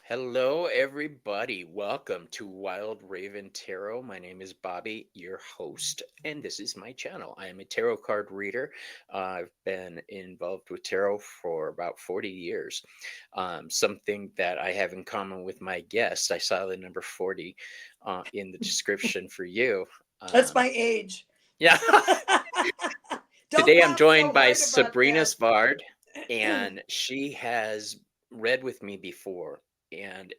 Hello, everybody. Welcome to Wild Raven Tarot. My name is Bobby, your host, and this is my channel. I am a tarot card reader. I've been involved with tarot for about 40 years. Something that I have in common with my guest, I saw the number 40 in the description for you. That's Um, my age. yeah. Don't Today I'm laugh so joined by hard about Sabrina that. Svard, and she has read with me before. And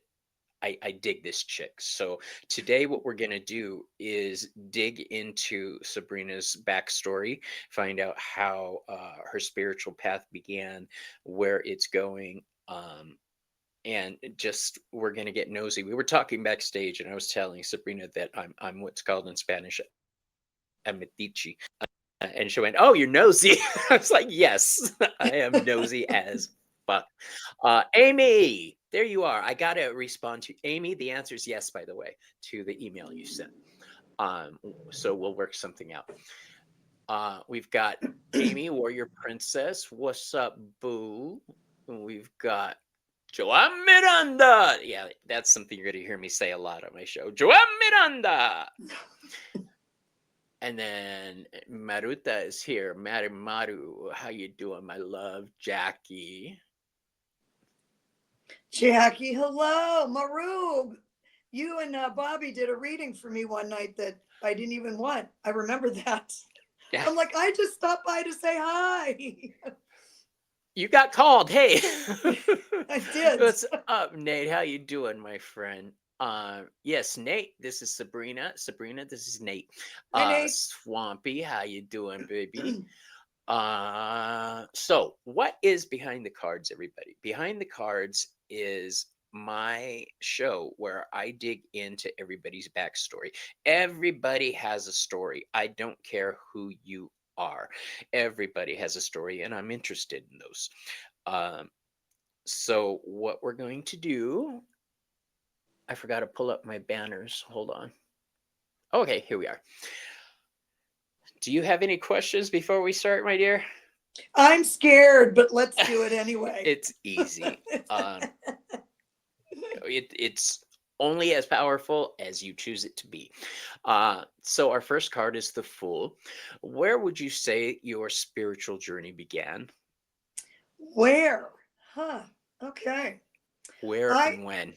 I dig this chick. So today, what we're going to do is dig into Sabrina's backstory, find out how her spiritual path began, where it's going. And just we're gonna get nosy. We were talking backstage, and I was telling Sabrina that I'm what's called in Spanish a metiche, and she went, "Oh, you're nosy." I was like, "Yes, I am nosy as fuck." Amy, there you are. I gotta respond to Amy. The answer is yes, by the way, to the email you sent. So we'll work something out. We've got Amy, Warrior Princess. What's up, boo? We've got Joan Miranda. Yeah, that's something you're gonna hear me say a lot on my show. Joan Miranda. And then Maruta is here. Maru, how you doing, my love? Jackie. Jackie, hello. Marug, you and Bobby did a reading for me one night that I didn't even want. I remember that. Yeah, I'm like, I just stopped by to say hi. you got called. Hey. I did. What's up, Nate? How you doing, my friend? Yes, Nate. This is Sabrina. Sabrina, this is Nate. Hi, Nate. Swampy, how you doing, baby? So what is behind the cards, everybody? Behind the cards is my show where I dig into everybody's backstory. Everybody has a story. I don't care who you are. Everybody has a story, and I'm interested in those. Um, so what we're going to do, I forgot to pull up my banners. Hold on. Okay, here we are. Do you have any questions before we start, my dear? I'm scared, but let's do it anyway. It's easy. It's only as powerful as you choose it to be. So our first card is the Fool. Where would you say your spiritual journey began? Where? Huh. Okay. Where I and when?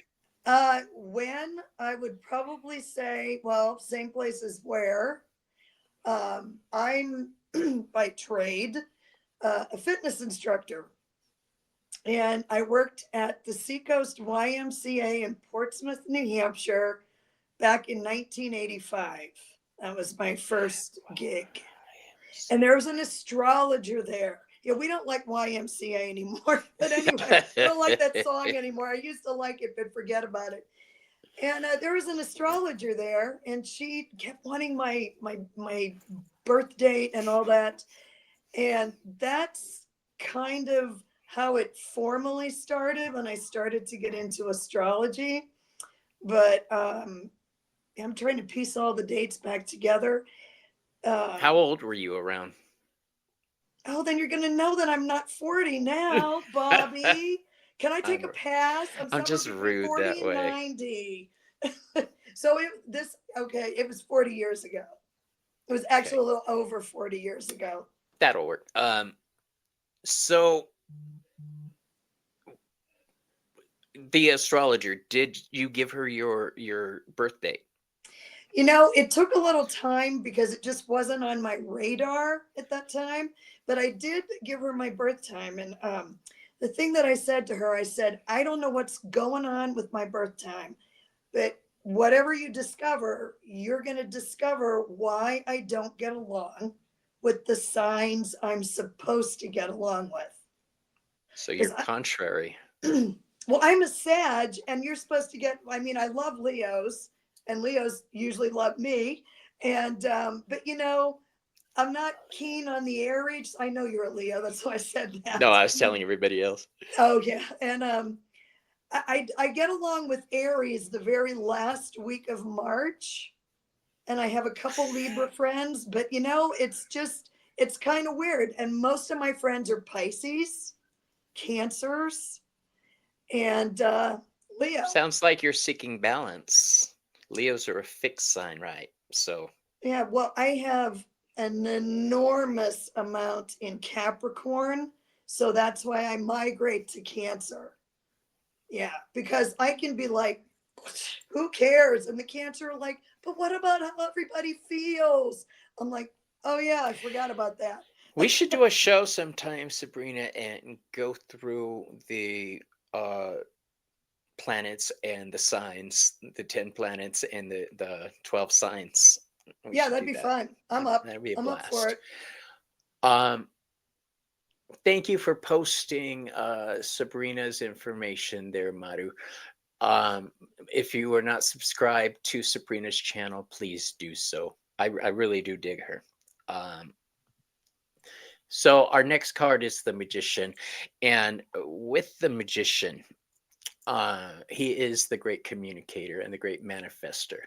when I would probably say, well, same place as where. I'm by trade a fitness instructor, and I worked at the Seacoast YMCA in Portsmouth, New Hampshire, back in 1985. That was my first gig. And there was an astrologer there. Yeah, we don't like YMCA anymore. But anyway, I don't like that song anymore. I used to like it, but forget about it. And there was an astrologer there, and she kept wanting my birth date and all that. And that's kind of how it formally started when I started to get into astrology. But I'm trying to piece all the dates back together. How Um, old were you around? oh, then you're going to know that I'm not 40 now, Bobby. Can I take I'm a pass? I'm I'm somewhere just between rude 40 that and way. 90. So okay, it was 40 years ago. It was Okay, actually a little over 40 years ago. that'll work. So the astrologer, did you give her your birthday? It took a little time because it just wasn't on my radar at that time. But I did give her my birth time. And the thing that I said to her, I said, I don't know what's going on with my birth time, but whatever you discover, you're going to discover why I don't get along with the signs I'm supposed to get along with. So you're Because contrary. well, I'm a Sag, and you're supposed to get. I mean, I love Leos, and Leos usually love me. And but I'm not keen on the Aries. I know you're a Leo, that's why I said No, that. I was telling everybody else. Oh yeah, and I get along with Aries the very last week of March, and I have a couple Libra friends, but it's kind of weird. And most of my friends are Pisces, Cancers, and Leo. Sounds like you're seeking balance. Leos are a fixed sign, right? So, Yeah, well, I have an enormous amount in Capricorn, so that's why I migrate to Cancer. Yeah, because I can be like, who cares? And the Cancer are like, but what about how everybody feels? I'm like, oh yeah, I forgot about that. we should do a show sometime, Sabrina, and go through the uh planets and the signs, the 10 planets and the 12 signs. We Yeah, should that'd do be that. fun. I'm up. That'd be a I'm up for blast. it. Um, Thank you for posting Sabrina's information there, Maru. Um, if you are not subscribed to Sabrina's channel, please do so. I really do dig her. Um, so our next card is the Magician, and with the Magician, he is the great communicator and the great manifester.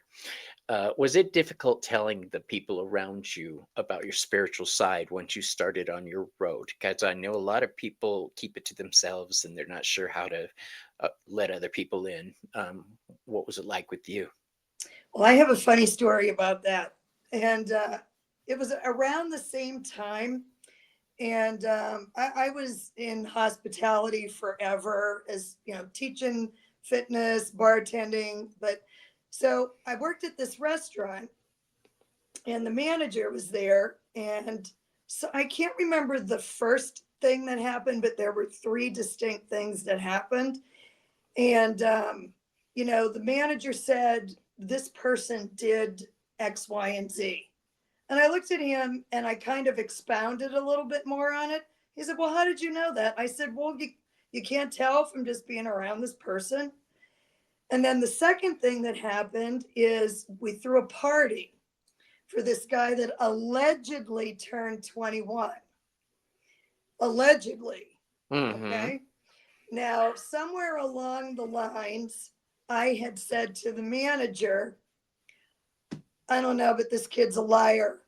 Was it difficult telling the people around you about your spiritual side once you started on your road? Because I know a lot of people keep it to themselves and they're not sure how to let other people in. What was it like with you? Well, I have a funny story about that. And it was around the same time. And I was in hospitality forever as, teaching fitness, bartending. But so I worked at this restaurant and the manager was there. And so I can't remember the first thing that happened, but there were three distinct things that happened. And, the manager said, this person did X, Y, and Z. And I looked at him and I kind of expounded a little bit more on it. He said, well, how did you know that? I said, well, you can't tell from just being around this person. And then the second thing that happened is we threw a party for this guy that allegedly turned 21. Allegedly. Mm-hmm. Okay. Now, somewhere along the lines, I had said to the manager, I don't know, but this kid's a liar.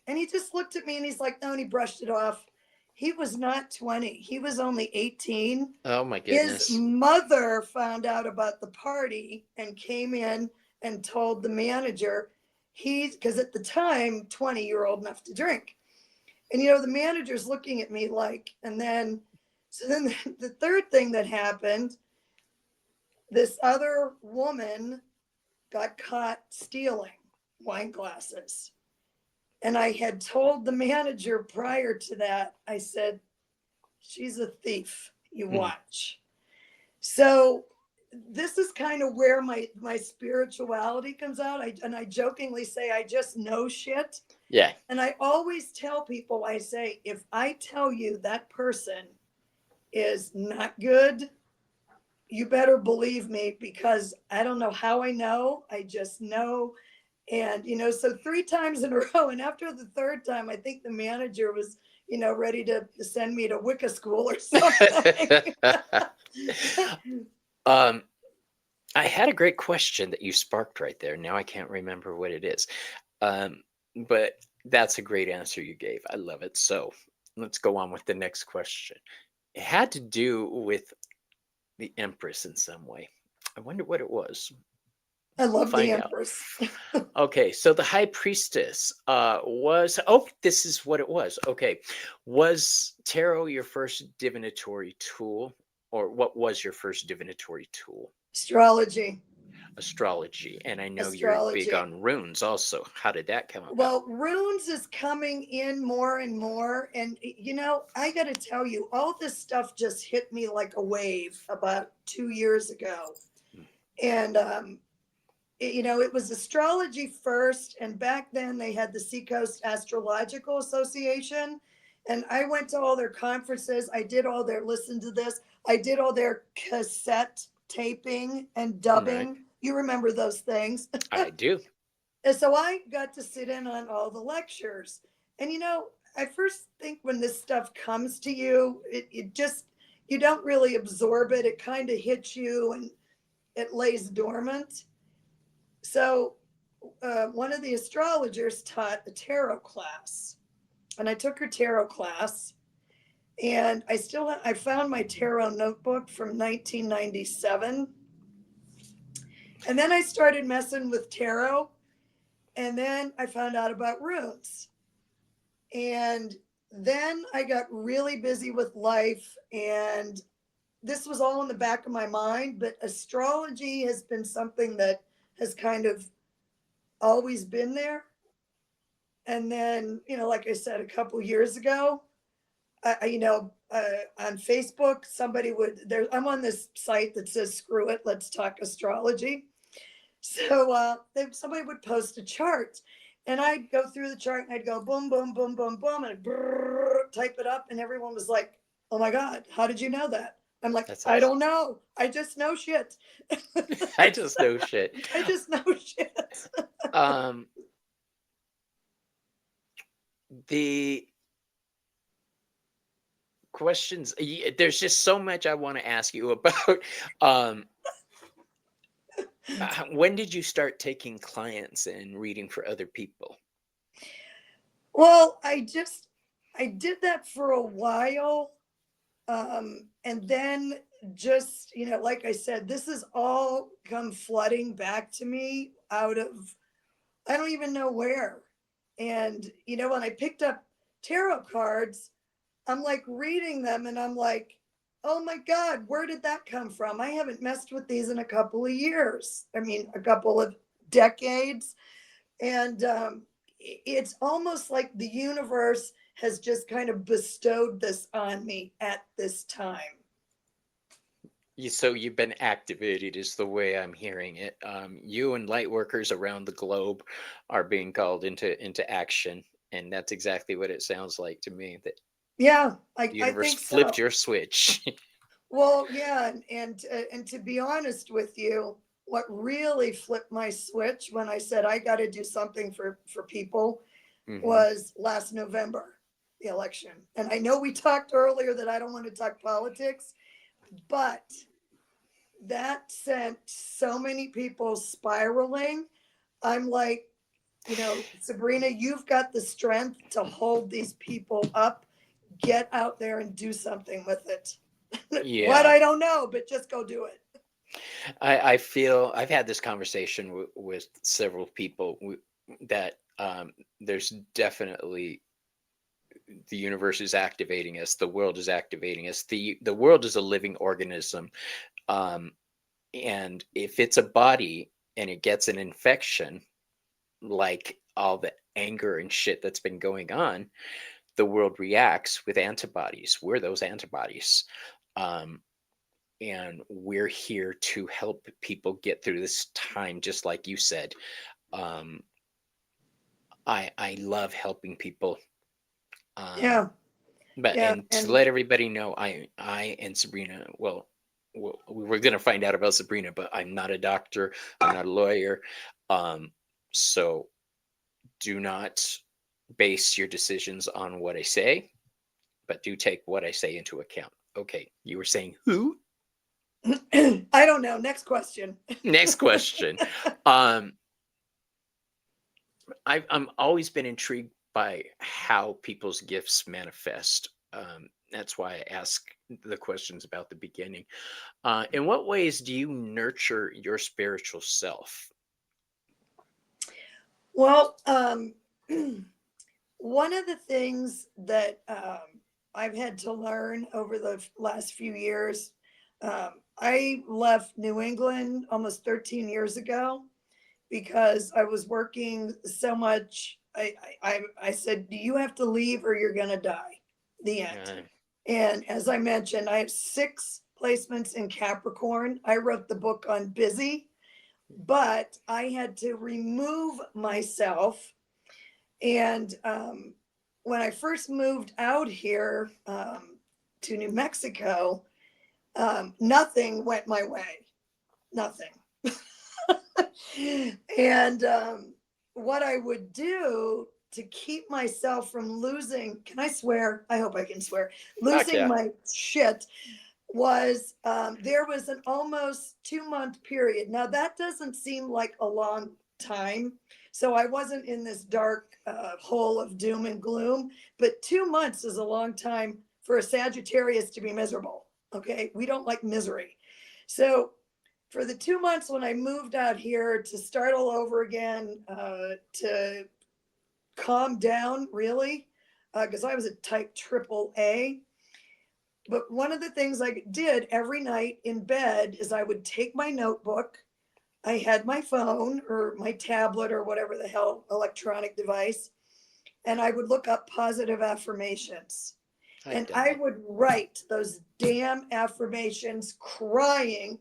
And he just looked at me and he's like, no, and he brushed it off. He was not 20, he was only 18. Oh my His goodness. mother found out about the party and came in and told the manager, because at the time, 20, you're old enough to drink. And, the manager's looking at me like, and then, so then the third thing that happened, this other woman got caught stealing wine glasses. And I had told the manager prior to that, I said, she's a thief. You Mhm. watch. So this is kind of where my spirituality comes out. And I jokingly say I just know shit. Yeah. And I always tell people, I say, if I tell you that person is not good, you better believe me, because I don't know how I know. I just know. And, so three times in a row. And after the third time, I think the manager was, ready to send me to Wicca school or something. um, I had a great question that you sparked right there. Now I can't remember what it is. Um, but that's a great answer you gave. I love it. So let's go on with the next question. It had to do with the Empress in some way. I wonder what it was. I We'll love the find out. Empress. Okay, so the High Priestess was. Oh, this is what it was. Okay, was tarot your first divinatory tool, or what was your first divinatory tool? Astrology. Astrology, and I know you're big Astrology. on runes also. How did that come about? Well, runes is coming in more and more. And, I got to tell you, all this stuff just hit me like a wave about 2 years ago. Mm. And, it was astrology first. And back then they had the Seacoast Astrological Association. And I went to all their conferences. I did all their, listen to this, I did all their cassette taping and Right, dubbing. You remember those things. I do. And so I got to sit in on all the lectures. And I first think when this stuff comes to you, it just, you don't really absorb it. It kind of hits you and it lays dormant. So one of the astrologers taught a tarot class, and I took her tarot class. And I found my tarot notebook from 1997. And then I started messing with tarot, and then I found out about runes. And then I got really busy with life, and this was all in the back of my mind, but astrology has been something that has kind of always been there. And then, like I said, a couple years ago, on Facebook, somebody would there. I'm on this site that says "Screw it, let's talk astrology." So somebody would post a chart, and I'd go through the chart and I'd go boom, boom, boom, boom, boom, and type it up, and everyone was like, "Oh my God, how did you know that?" I'm like, That's "I awesome. don't know. I just know shit. I just know shit. I just know shit." Um, the questions, there's just so much I want to ask you about. Um, when did you start taking clients and reading for other people? Well, I did that for a while. And then just, like I said, this has all come flooding back to me out of, I don't even know where. And, when I picked up tarot cards, I'm like reading them and I'm like, oh my God, where did that come from? I haven't messed with these in a couple of years. I mean, a couple of decades. And it's almost like the universe has just kind of bestowed this on me at this time. So you've been activated, is the way I'm hearing it. You and light workers around the globe are being called into action, and that's exactly what it sounds like to me. That Yeah, I, the I universe think flipped so. your switch. Well, yeah, and to be honest with you, what really flipped my switch when I said I got to do something for people Hmm. was last November, the election. And I know we talked earlier that I don't want to talk politics, but that sent so many people spiraling. I'm like, Sabrina, you've got the strength to hold these people up. Get out there and do something with it. What, Yeah, I don't know, but just go do it. I feel I've had this conversation with several people that there's definitely the universe is activating us, the world is activating us. The world is a living organism, um, and if it's a body and it gets an infection, like all the anger and shit that's been going on, the world reacts with antibodies. We're those antibodies. Um, and we're here to help people get through this time, just like you said. Um, I love helping people. Um, Yeah, but yeah, and to and let everybody know, I and Sabrina, well, we're gonna find out about Sabrina, but I'm not a doctor, I'm not a lawyer. Um, so do not base your decisions on what I say, but do take what I say into account. Okay, you were saying who? I don't know. Next question. Next question. Um, I'm always been intrigued by how people's gifts manifest. That's why I ask the questions about the beginning. In what ways do you nurture your spiritual self? Well, one of the things that I've had to learn over the last few years, I left New England almost 13 years ago because I was working so much. I said, you have to leave or you're going to die. The end. Uh, And as I mentioned, I have 6 placements in Capricorn. I wrote the book on busy, but I had to remove myself. And when I first moved out here to New Mexico, nothing went my way. Nothing. And what I would do to keep myself from losing, can I swear? I hope I can swear. Fuck Losing yeah. my shit was there was an almost 2 month period. Now, that doesn't seem like a long time. So I wasn't in this dark hole of doom and gloom, but 2 months is a long time for a Sagittarius to be miserable. Okay. We don't like misery. So for the 2 months when I moved out here to start all over again, to calm down, really, because I was a type triple A. But one of the things I did every night in bed is I would take my notebook. I had my phone or my tablet or whatever the hell electronic device, and I would look up positive affirmations. I've And done I that. would write those damn affirmations crying.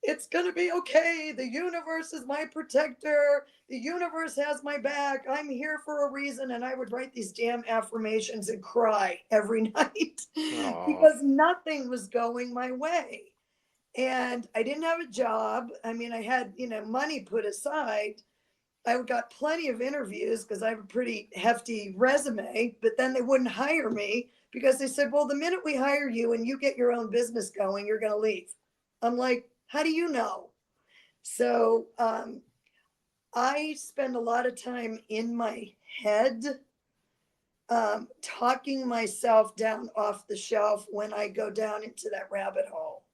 It's going to be okay. The universe is my protector. The universe has my back. I'm here for a reason. And I would write these damn affirmations and cry every night Oh, because nothing was going my way. And I didn't have a job. I mean, I had, money put aside. I got plenty of interviews because I have a pretty hefty resume, but then they wouldn't hire me because they said, well, the minute we hire you and you get your own business going, you're going to leave. I'm like, how do you know? So I spend a lot of time in my head, talking myself down off the shelf when I go down into that rabbit hole.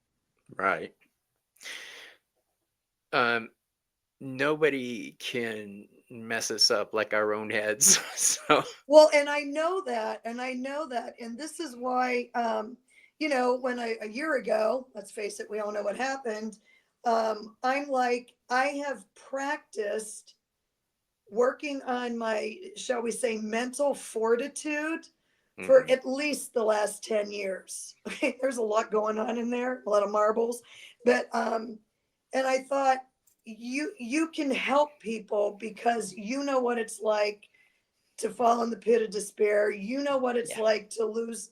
right. Um, Nobody can mess us up like our own heads. So, Well, and I know that, and I know that, and this is why, when a year ago, let's face it, we all know what happened. I'm like, I have practiced working on my, shall we say, mental fortitude for mhm. at least the last 10 years. Okay, there's a lot going on in there, a lot of marbles, but and I thought you can help people because you know what it's like to fall in the pit of despair. You know what it's Yeah, like to lose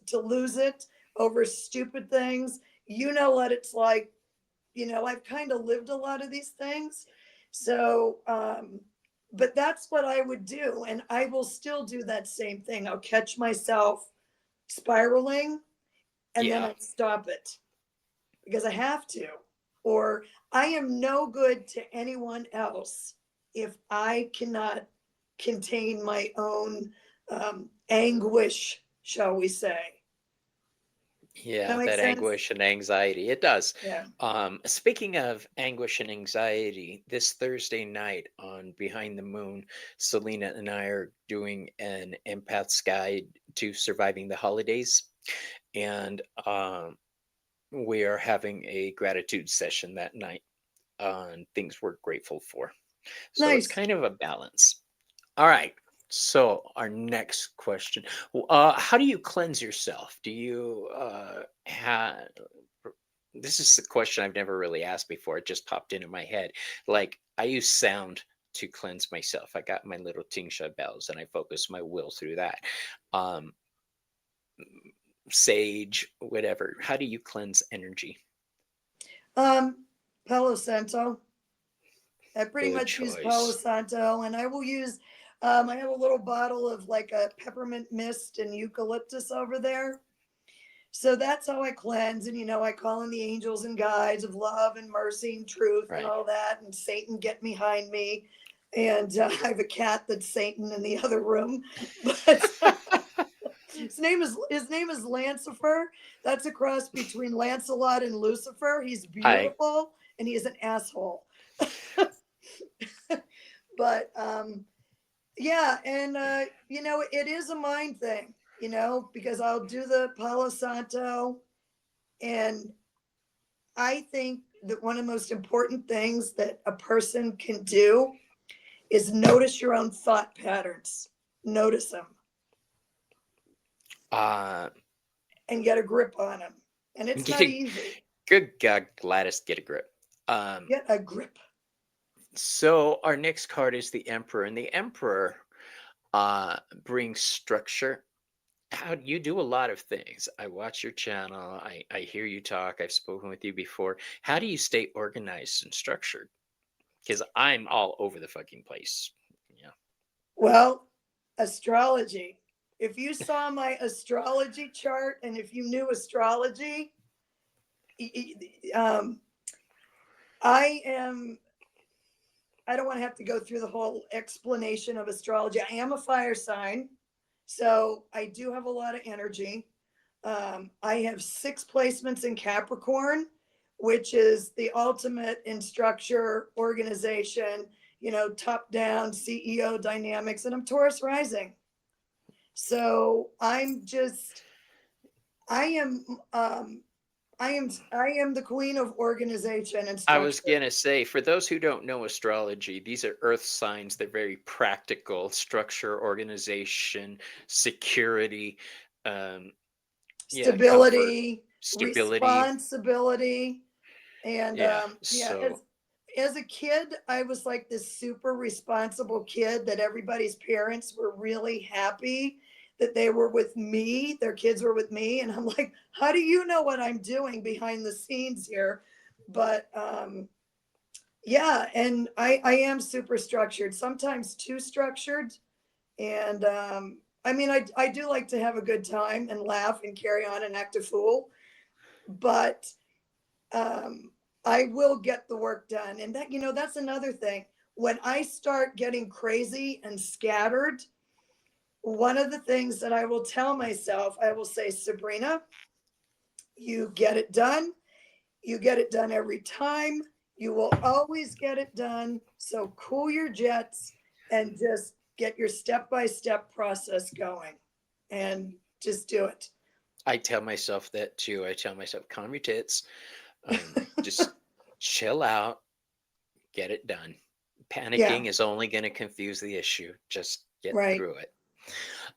it over stupid things. You know what it's like. I've kind of lived a lot of these things. So, but that's what I would do. And I will still do that same thing. I'll catch myself spiraling and then yeah, I stop it because I have to. Or I am no good to anyone else if I cannot contain my own anguish, shall we say. That yeah. makes That sense? anguish and anxiety. It does. Yeah. Speaking of anguish and anxiety, this Thursday night on Behind the Moon, Selena and I are doing an empath's guide to surviving the holidays. And we are having a gratitude session that night on things we're grateful for. So it's Nice. kind of a balance. All right. So our next question: how do you cleanse yourself? Do you have? This is the question I've never really asked before. It just popped into my head. Like I use sound to cleanse myself. I got my little tingsha bells, and I focus my will through that. Um, Sage, whatever. How do you cleanse energy? Um, Palo Santo. I pretty Good much use Palo choice. Santo, and I will use. I have a little bottle of like a peppermint mist and eucalyptus over there. So that's how I cleanse. And, I call in the angels and guides of love and mercy and truth and Right. all that. And Satan, get behind me. And I have a cat that's Satan in the other room. But his name is Lancifer. That's a cross between Lancelot and Lucifer. He's I beautiful and he is an asshole. But yeah, and it is a mind thing, because I'll do the Palo Santo, and I think that one of the most important things that a person can do is notice your own thought patterns. Notice them uh and get a grip on them. And it's not easy. good God, Gladys, get a grip. Um, Get a grip. so our next card is the Emperor, and the Emperor brings structure. How you do a lot of things. I watch your channel. I hear you talk. I've spoken with you before. How do you stay organized and structured? Because I'm all over the fucking place. Yeah. Well, astrology. If you saw my astrology chart and if you knew astrology, um, I am I don't want to have to go through the whole explanation of astrology. I am a fire sign, so I do have a lot of energy. I have 6 placements in Capricorn, which is the ultimate in structure, organization, top down CEO dynamics. And I'm Taurus rising. So I am, I am the queen of organization and I was structure. gonna say, for those who don't know astrology, these are earth signs. They're very practical: structure, organization, security, um, yeah, comfort, Stability, stability. responsibility, and Yeah. yeah, So as a kid, I was like this super responsible kid that everybody's parents were really happy that they were with me, their kids were with me, and I'm like, how do you know what I'm doing behind the scenes here? But yeah, and I am super structured, sometimes too structured, and I mean, I do like to have a good time and laugh and carry on and act a fool, but um, I will get the work done. And that, that's another thing. When I start getting crazy and scattered, one of the things that I will tell myself, I will say, Sabrina, you get it done. You get it done every time. You will always get it done. So cool your jets and just get your step by step process going and just do it. I tell myself that too. I tell myself, calm your tits, just chill out, get it done. Yeah, Panicking is only going to confuse the issue. Just get right. through it.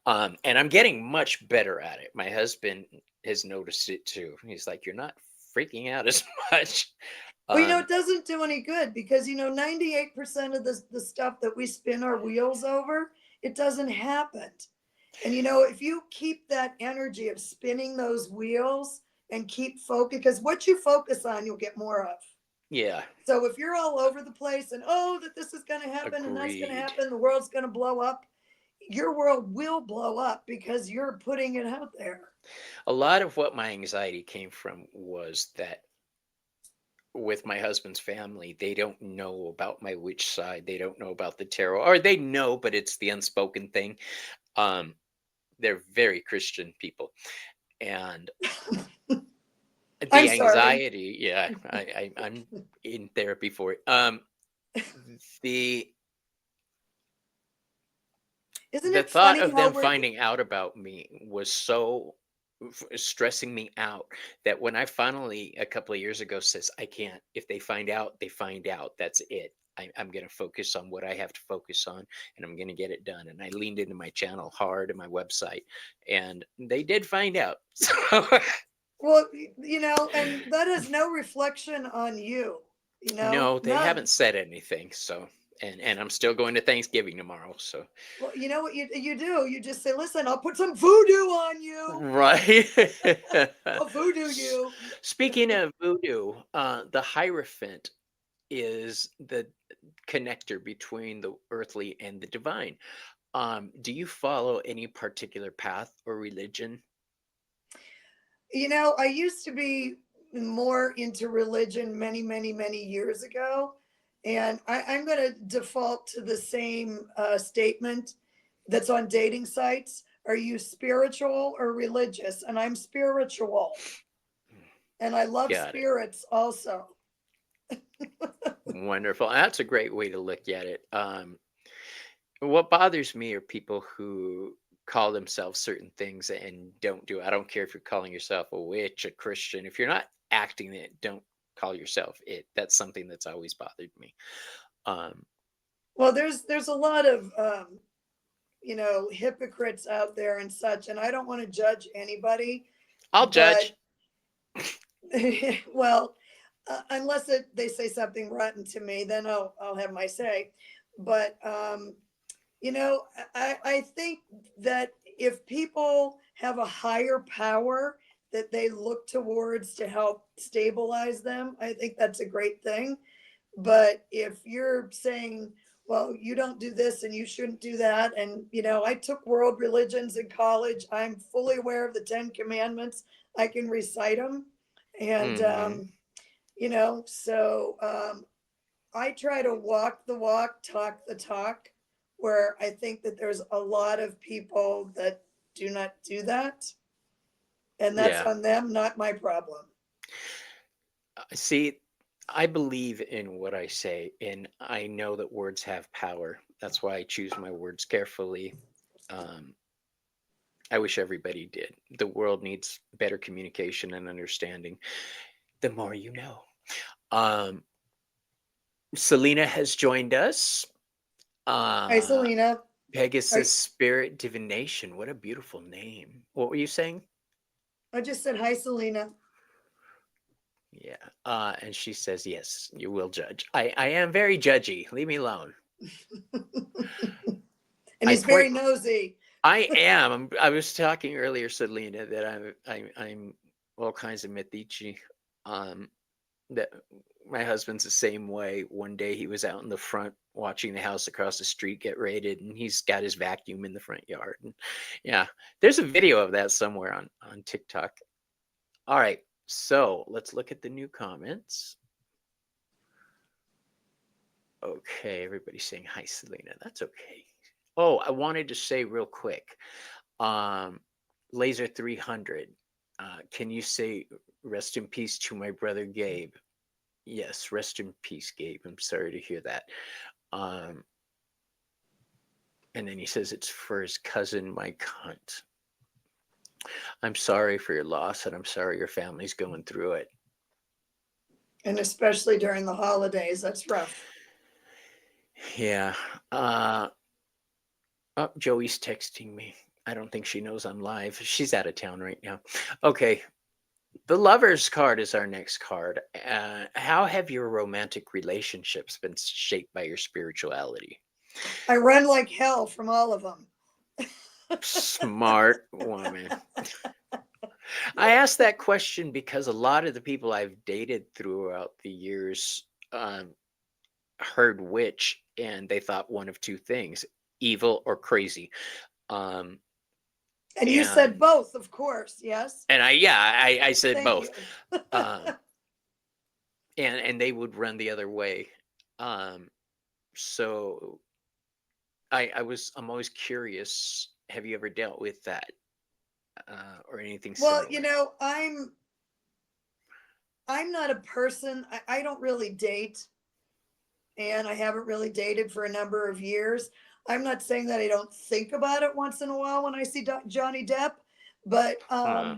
And I'm getting much better at it. My husband has noticed it too. He's like, "You're not freaking out as much." Well, Um, it doesn't do any good because 98% of the stuff that we spin our wheels over, it doesn't happen. And if you keep that energy of spinning those wheels and keep focus, because what you focus on, you'll get more of. yeah, So if you're all over the place and that this is going to happen and that's going to agreed. happen, the world's going to blow up, your world will blow up because you're putting it out there. A lot of what my anxiety came from was that with my husband's family, they don't know about my witch side. They don't know about the tarot, or they know, but it's the unspoken thing. Um, they're very Christian people, and I'm the sorry. anxiety, yeah, I'm in therapy for it. The Isn't the it thought funny of how them we're, finding out about me was so stressing me out that when I finally a couple of years ago says I can't, if they find out, they find out, that's it. I'm going to focus on what I have to focus on, and I'm going to get it done. And I leaned into my channel hard and my website, and they did find out. So well, and that has no reflection on you, no, they none. haven't said anything. So and I'm still going to Thanksgiving tomorrow. So Well, you know what you do? You just say, listen, I'll put some voodoo on you. right. I'll voodoo you. Speaking of voodoo, the Hierophant is the connector between the earthly and the divine. Do you follow any particular path or religion? I used to be more into religion many, many, many years ago. And I'm going to default to the same statement that's on dating sites. Are you spiritual or religious? And I'm spiritual. And I love Got it. spirits also. Wonderful. That's a great way to look at it. What bothers me are people who call themselves certain things and don't do it. I don't care if you're calling yourself a witch, a Christian. If you're not acting it, don't call yourself it. That's something that's always bothered me. Um, Well, there's a lot of hypocrites out there and such, and I don't want to judge anybody, I'll but judge. well, unless they say something rotten to me, then I'll have my say. But I think that if people have a higher power that they look towards to help stabilize them, I think that's a great thing. But if you're saying, well, you don't do this and you shouldn't do that, and I took world religions in college, I'm fully aware of the 10 commandments, I can recite them. And Hmm. so I try to walk the walk, talk the talk, where I think that there's a lot of people that do not do that, and that's Yeah. on them, not my problem. See, I believe in what I say, and I know that words have power. That's why I choose my words carefully. Um, I wish everybody did. The world needs better communication and understanding. The more you know. Um, Selena has joined us. Hi, Uh, Selena. Pegasus I, Spirit Divination. What a beautiful name. What were you saying? I just said hi, Selena. Yeah. And she says, yes, you will judge. I am very judgy. Leave me alone. And I he's point very nosy. I am. I was talking earlier, Selena, that I'm all kinds of Medici. Um, that my husband's the same way. One day he was out in the front watching the house across the street get raided, and he's got his vacuum in the front yard. And yeah, there's a video of that somewhere on TikTok. All right, so let's look at the new comments. Okay, everybody's saying hi, Selena. That's okay. Oh, I wanted to say real quick. Um, Laser 300. Can you say rest in peace to my brother Gabe? Yes, rest in peace, Gabe. I'm sorry to hear that. Um, and then he says it's for his cousin Mike Hunt. I'm sorry for your loss, and I'm sorry your family's going through it. And especially during the holidays, that's rough. Yeah. Uh, oh, Joey's texting me. I don't think she knows I'm live. She's out of town right now. Okay, the lover's card is our next card. How have your romantic relationships been shaped by your spirituality? I run like hell from all of them. Smart woman. I asked that question because a lot of the people I've dated throughout the years heard witch and they thought one of two things, evil or crazy. Um, And you said and both, of course. Yes. I said Thank both. you. Um, and they would run the other way. Um, so I'm always curious. Have you ever dealt with that or anything Well, similar? I'm not a person. I don't really date, and I haven't really dated for a number of years. I'm not saying that I don't think about it once in a while when I see Johnny Depp, but Huh.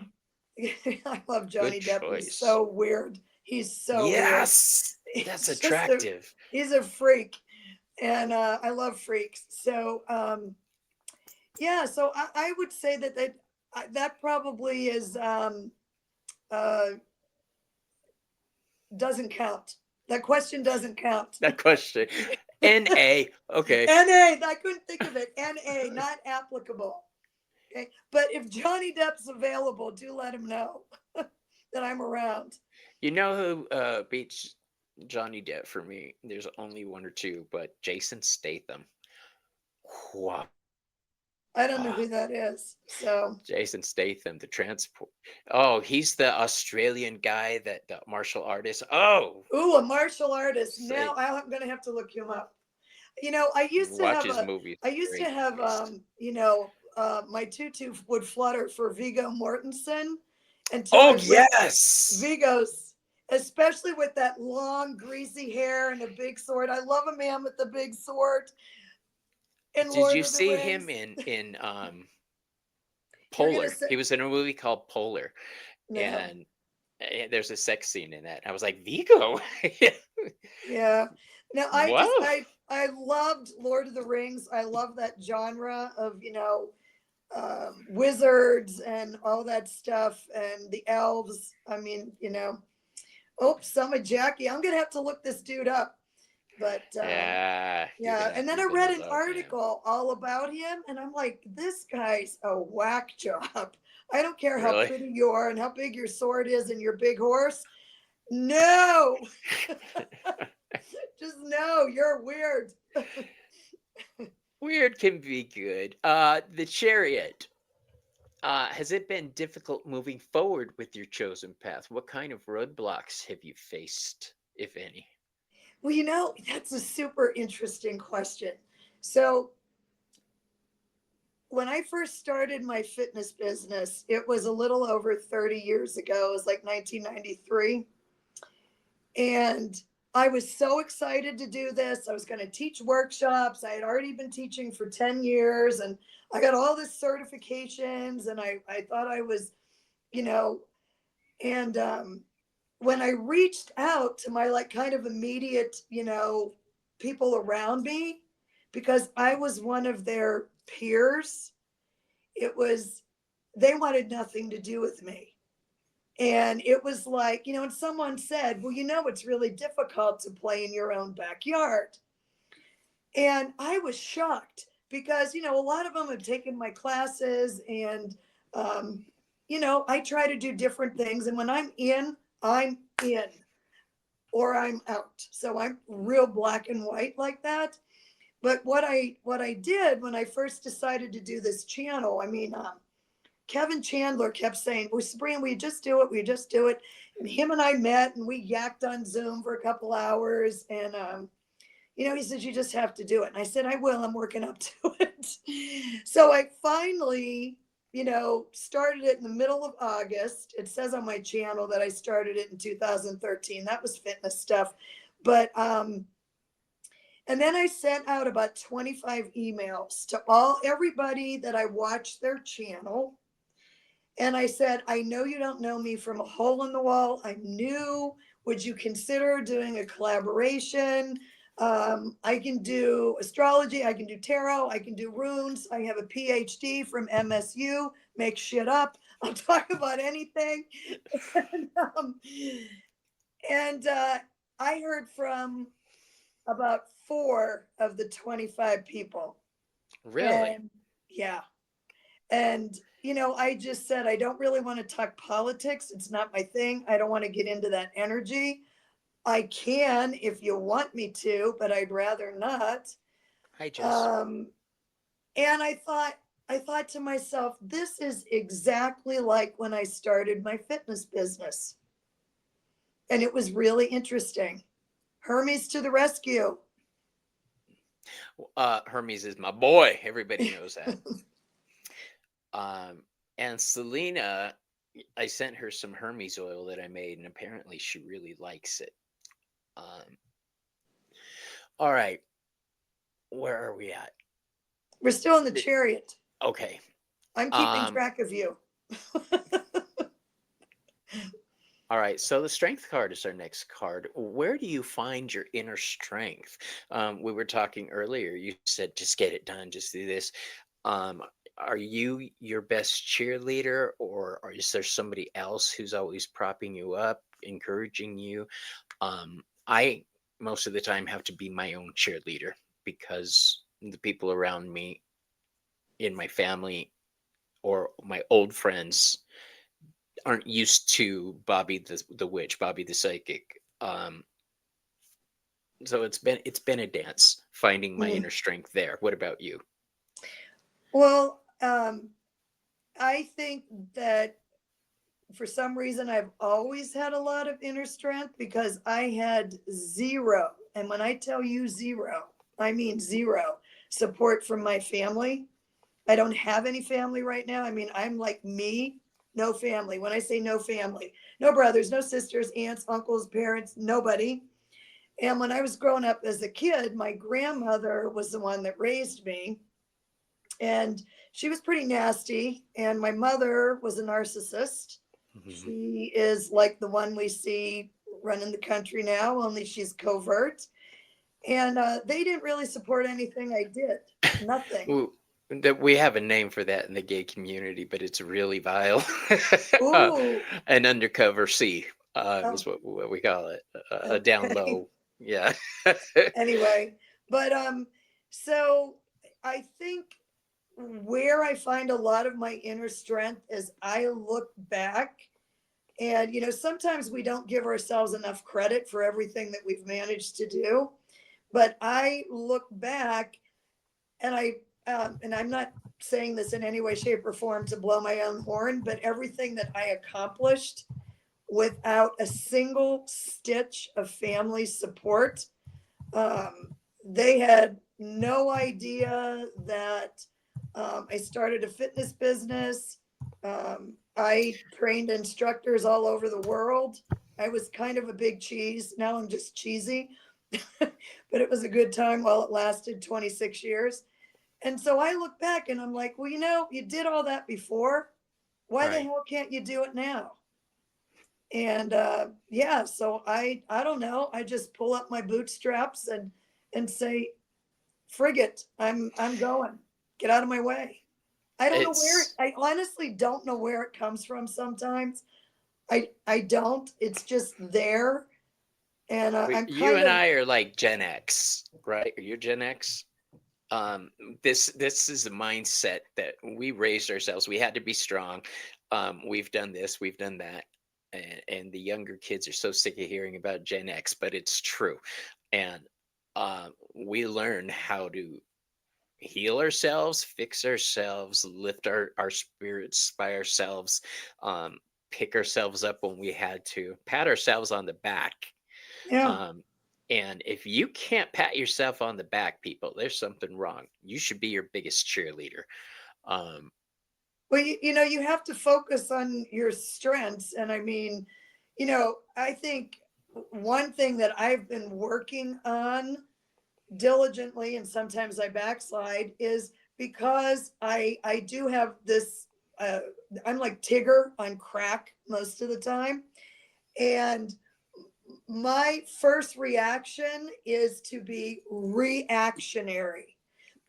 I love Good Johnny Depp. He's choice. so weird. He's so weird. Yes, that's He's just a attractive. he's a freak, and I love freaks. So yeah, so I would say that probably is uh, doesn't count. That question doesn't count. That question. NA. Okay. NA, I couldn't think of it. NA, not applicable. Okay. But if Johnny Depp's available, do let him know that I'm around. You know who beats Johnny Depp for me? There's only one or two, but Jason Statham. Wow. I don't know who that is. So, Jason Statham, the transport. Oh, he's the Australian guy that the martial artist. Oh, ooh, a martial artist. Now say I'm going to have to look him up. I used to watch have his movies. Great movies. my tutu would flutter for Vigo Mortensen until I Oh ripped yes. Vigo's, especially with that long, greasy hair and a big sword. I love a man with a big sword in Did Lord you of the see him Rings. in You're going to Polar? say, He was in a movie called Polar, no. and there's a sex scene in that. I was like, Vigo. Yeah. Now Wow. I loved Lord of the Rings. I love that genre of, wizards and all that stuff and the elves. I mean, oh, some of Jackie. I'm gonna have to look this dude up. But Yeah, yeah, and then I you're read gonna an love him. article all about him, and I'm like, this guy's a whack job. I don't care how Really? pretty you are and how big your sword is and your big horse. No, just no, you're weird. Weird can be good. The Chariot. Has it been difficult moving forward with your chosen path? What kind of roadblocks have you faced, if any? Well, that's a super interesting question. So, when I first started my fitness business, it was a little over 30 years ago. It was like 1993. And I was so excited to do this. I was going to teach workshops. I had already been teaching for 10 years and I got all this certifications and I thought I was, you know, and when I reached out to my like kind of immediate, people around me, because I was one of their peers, it was, they wanted nothing to do with me. And it was like, and someone said, well, it's really difficult to play in your own backyard. And I was shocked because, a lot of them have taken my classes and, um, I try to do different things. And when I'm in or I'm out. So I'm real black and white like that. But what I did when I first decided to do this channel, I mean, Kevin Chandler kept saying, well, Sabrina, we just do it. We just do it. And him and I met and we yacked on Zoom for a couple hours. And, he said, you just have to do it. And I said, I will. I'm working up to it. So I finally, started it in the middle of August. It says on my channel that I started it in 2013. That was fitness stuff. But, and then I sent out about 25 emails to everybody that I watched their channel. And I said, I know you don't know me from a hole in the wall. I'm new. Would you consider doing a collaboration? I can do astrology. I can do tarot. I can do runes. I have a PhD from MSU. Make shit up. I'll talk about anything. and and I heard from about four of the 25 people. Really? And yeah. And, I just said, I don't really want to talk politics. It's not my thing. I don't want to get into that energy. I can if you want me to, but I'd rather not. Hi, Jess. Um, and I thought to myself, this is exactly like when I started my fitness business. And it was really interesting. Hermes to the rescue. Hermes is my boy. Everybody knows that. Um, and Selena, I sent her some Hermes oil that I made, and apparently she really likes it. Um, all right, where are we at? We're still in the chariot. Okay. I'm keeping Um, track of you. all right. So the strength card is our next card. Where do you find your inner strength? We were talking earlier. You said just get it done, just do this. Um, are you your best cheerleader, or is there somebody else who's always propping you up, encouraging you? I most of the time have to be my own cheerleader because the people around me in my family or my old friends aren't used to Bobby the witch, Bobby the psychic. So it's been a dance finding my Mm. inner strength there. What about you? Well, I think that for some reason I've always had a lot of inner strength because I had zero. And when I tell you zero, I mean zero support from my family. I don't have any family right now. I mean, I'm like me, no family. When I say no family, no brothers, no sisters, aunts, uncles, parents, nobody. And when I was growing up as a kid, my grandmother was the one that raised me. And she was pretty nasty. And my mother was a narcissist. Mhm. She is like the one we see running the country now, only she's covert. And they didn't really support anything I did. Nothing. Ooh, we have a name for that in the gay community, but it's really vile. Uh, Ooh. an undercover C Oh, is what we call it. A down okay. low. Yeah. Anyway, but so I think where I find a lot of my inner strength is I look back and sometimes we don't give ourselves enough credit for everything that we've managed to do, but I look back and I'm not saying this in any way, shape, or form to blow my own horn, but everything that I accomplished without a single stitch of family support. They had no idea that I started a fitness business. I trained instructors all over the world. I was kind of a big cheese. Now I'm just cheesy. But it was a good time while it lasted 26 years. And so I look back and I'm like, well, you did all that before. Why the Right. hell can't you do it now? And yeah, so I don't know. I just pull up my bootstraps and say, frig it, I'm going. Get out of my way. I don't know where It's I honestly don't know where it comes from sometimes. I don't. It's just there. And I'm you kind and of, I are like Gen X, right? You're Gen X. Um, this is a mindset that we raised ourselves. We had to be strong. We've done this, we've done that, and the younger kids are so sick of hearing about Gen X, but it's true. And we learn how to heal ourselves, fix ourselves, lift our spirits by ourselves, um, pick ourselves up when we had to, pat ourselves on the back. yeah. um, and if you can't pat yourself on the back, people, there's something wrong. You should be your biggest cheerleader. um, Well, you have to focus on your strengths. And I mean, I think one thing that I've been working on diligently, and sometimes I backslide, is because I do have this. Uh, I'm like Tigger on crack most of the time, and my first reaction is to be reactionary,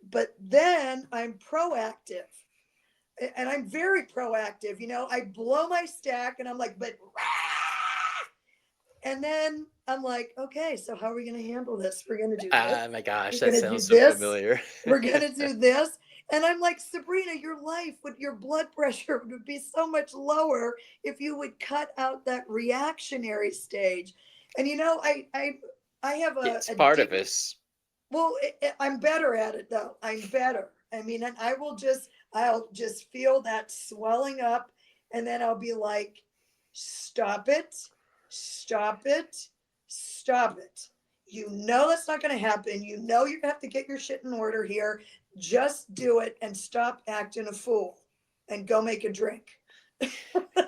but then I'm proactive, and I'm very proactive. I blow my stack and I'm like, but and then I'm like, okay, so how are we going to handle this? We're going to do this. oh my gosh, We're that going to do sounds so this. familiar. We're going to do this. And I'm like, Sabrina, your life with your blood pressure would be so much lower if you would cut out that reactionary stage. And I have It's a part of deep, us. well, I'm better at it though. I'm better. I mean, and I'll just feel that swelling up, and then I'll be like, stop it, stop it, stop it. That's not going to happen. You have to get your shit in order here. Just do it and stop acting a fool and go make a drink.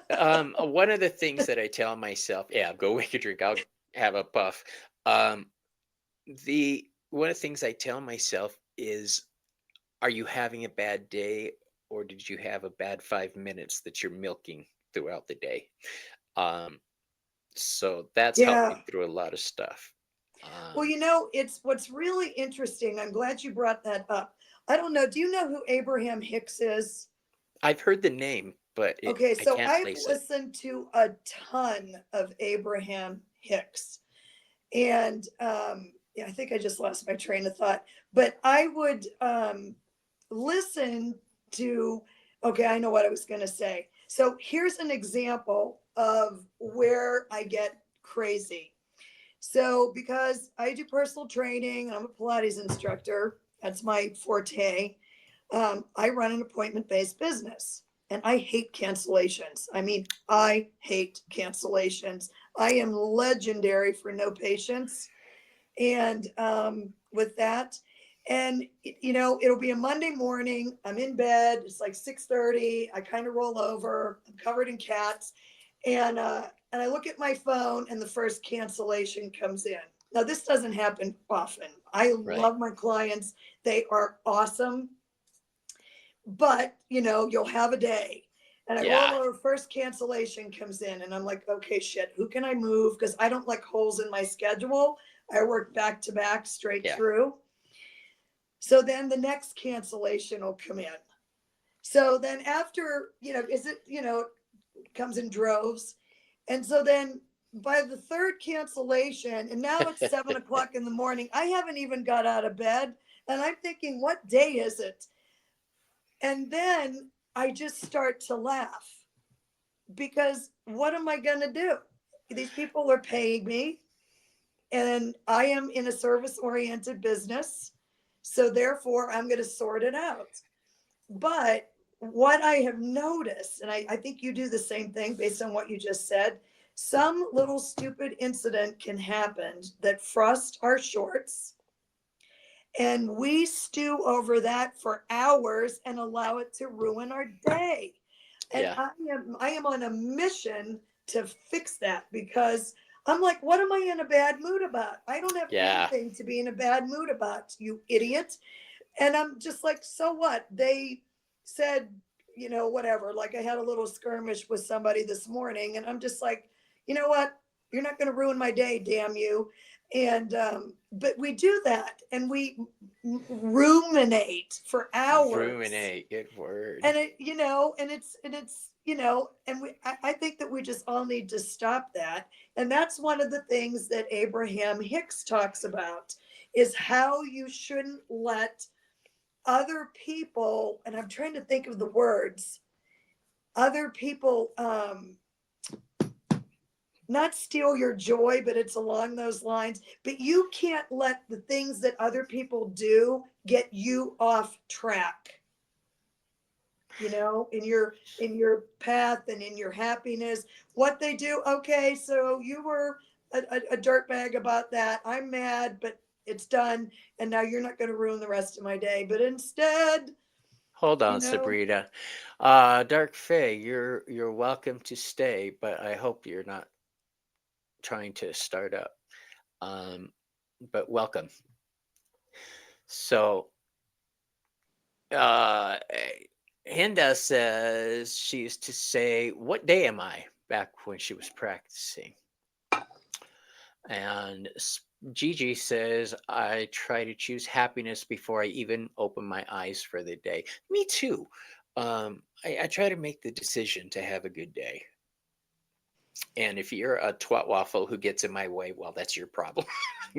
One of the things that I tell myself, yeah, go make a drink, I'll have a puff. um, the one of the things I tell myself is, are you having a bad day, or did you have a bad 5 minutes that you're milking throughout the day? Um, so that's helped Yeah. me through a lot of stuff. Well, Um, it's what's really interesting. I'm glad you brought that up. I don't know. Do you know who Abraham Hicks is? I've heard the name, but Okay, I so can't I've place it. listened to a ton of Abraham Hicks. And yeah, I think I just lost my train of thought. But I would listen to, okay, I know what I was going to say. So here's an example of where I get crazy. So, because I do personal training, I'm a Pilates instructor, that's my forte. I run an appointment based business and I hate cancellations. I mean, I hate cancellations. I am legendary for no patience. And with that, and it'll be a Monday morning. I'm in bed. It's like 6:30. I kind of roll over. I'm covered in cats, and I look at my phone, and the first cancellation comes in. Now this doesn't happen often. I Right. love my clients. They are awesome, but you'll have a day. And I roll Yeah. over, first cancellation comes in, and I'm like, okay, shit, who can I move? Because I don't like holes in my schedule. I work back to back straight Yeah. through. So then the next cancellation will come in. So then after, is it, comes in droves. And so then by the third cancellation, and now it's 7 o'clock in the morning, I haven't even got out of bed. And I'm thinking, what day is it? And then I just start to laugh because what am I going to do? These people are paying me, and I am in a service oriented business. So therefore, I'm going to sort it out. But what I have noticed, and I think you do the same thing based on what you just said, some little stupid incident can happen that frost our shorts, and we stew over that for hours and allow it to ruin our day. And Yeah. I am on a mission to fix that, because I'm like, what am I in a bad mood about? I don't have Yeah. anything to be in a bad mood about, you idiot. And I'm just like, so what? They said, whatever. Like I had a little skirmish with somebody this morning, and I'm just like, you know what? You're not going to ruin my day, damn you. And but we do that, and we ruminate for hours, Ruminate. Good word. and it's and I think that we just all need to stop that. And that's one of the things that Abraham Hicks talks about, is how you shouldn't let other people, and I'm trying to think of the words, other people, not steal your joy, but it's along those lines. But you can't let the things that other people do get you off track, in your path and in your happiness. What they do, okay, so you were a dirtbag about that. I'm mad, but it's done. And now you're not going to ruin the rest of my day. But instead, Hold you on, know, Sabrina. Dark Fae, you're welcome to stay, but I hope you're not trying to start up. Um, but welcome. So, uh, Hinda says she used to say, "What day am I?" back when she was practicing. And Gigi says, "I try to choose happiness before I even open my eyes for the day." Me too. I try to make the decision to have a good day. And if you're a twat waffle who gets in my way, well, that's your problem.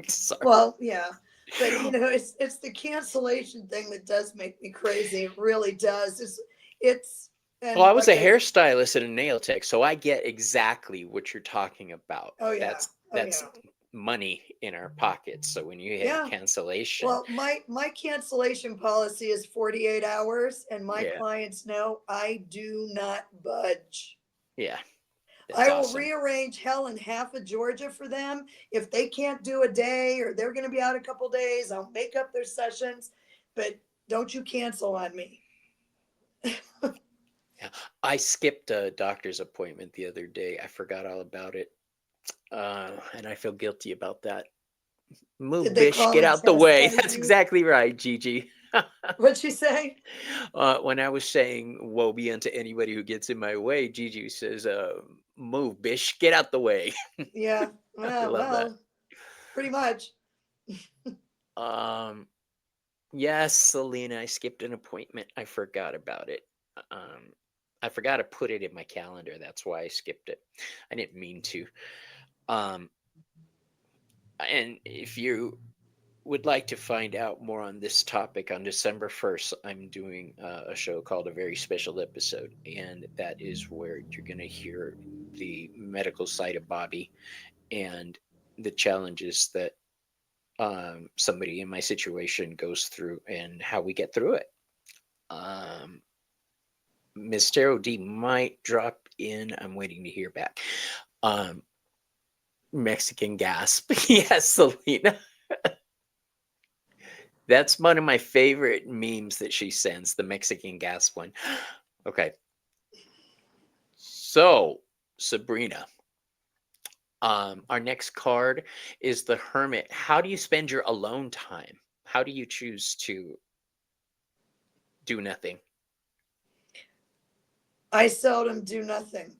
Sorry. well, yeah. But it's the cancellation thing that does make me crazy. It really does. It's Well, and I was like a I hairstylist and a nail tech, so I get exactly what you're talking about. oh yeah. Oh That's yeah. money in our pockets. So when you have Yeah. cancellation, Well, my cancellation policy is 48 hours, and my yeah, clients know I do not budge. yeah, that's I will awesome. rearrange hell in half of Georgia for them. If they can't do a day, or they're going to be out a couple days, I'll make up their sessions, but don't you cancel on me. Yeah. I skipped a doctor's appointment the other day. I forgot all about it. And I feel guilty about that. Did Move, they bish, call get and out the way. chastise That's you? exactly right, Gigi. What'd she say? When I was saying woe be unto anybody who gets in my way, Gigi says, move, bish, get out the way. Yeah. I love that. Well, pretty much. Um, yes, Selena, I skipped an appointment. I forgot about it. Um, I forgot to put it in my calendar. That's why I skipped it. I didn't mean to. Um, and if you would like to find out more on this topic, on December 1st, I'm doing a show called A Very Special Episode. And that is where you're going to hear the medical side of Bobby and the challenges that somebody in my situation goes through and how we get through it. Um, Miss Tarot D might drop in. I'm waiting to hear back. Um, Mexican gasp. Yes, Selena. That's one of my favorite memes that she sends, the Mexican gas one. Okay. So, Sabrina, our next card is the Hermit. How do you spend your alone time? How do you choose to do nothing? I seldom do nothing.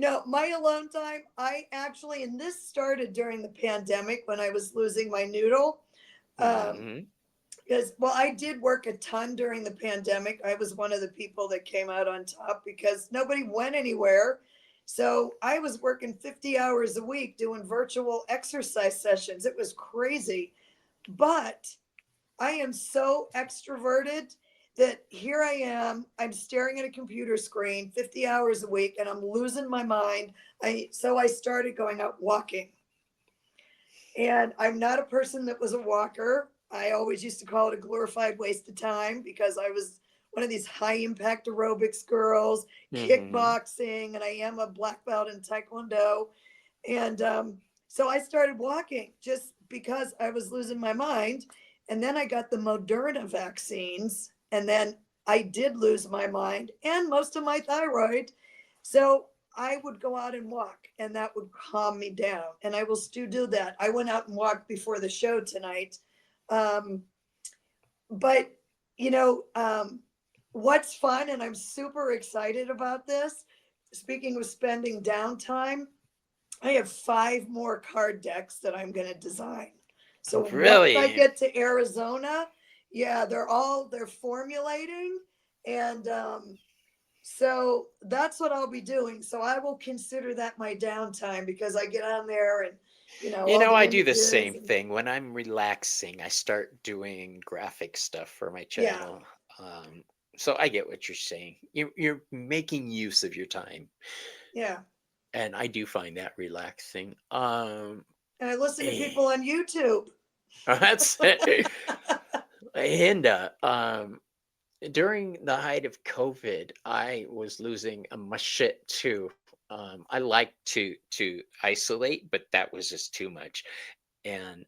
No, my alone time, I actually, and this started during the pandemic when I was losing my noodle. Um, Hmm. because, well, I did work a ton during the pandemic. I was one of the people that came out on top because nobody went anywhere. So I was working 50 hours a week doing virtual exercise sessions. It was crazy. But I am so extroverted that here I am. I'm staring at a computer screen 50 hours a week, and I'm losing my mind. So I started going out walking. And I'm not a person that was a walker. I always used to call it a glorified waste of time because I was one of these high impact aerobics girls, Hmm. kickboxing, and I am a black belt in Taekwondo. And so I started walking just because I was losing my mind. And then I got the Moderna vaccines. And then I did lose my mind and most of my thyroid. So I would go out and walk, and that would calm me down. And I will still do that. I went out and walked before the show tonight. Um, but, you know, what's fun, and I'm super excited about this. Speaking of spending downtime, I have 5 more card decks that I'm going to design. So once I Really? get to Arizona, yeah, they're formulating, and so that's what I'll be doing. So I will consider that my downtime because I get on there and You all know, the I do the same images and thing. When I'm relaxing, I start doing graphic stuff for my yeah, channel. Um, so I get what you're saying. You're making use of your time, yeah. and I do find that relaxing. And I listen to Eh, people on YouTube. that's Hinda. During the height of COVID, I was losing my shit too. I like to isolate, but that was just too much, and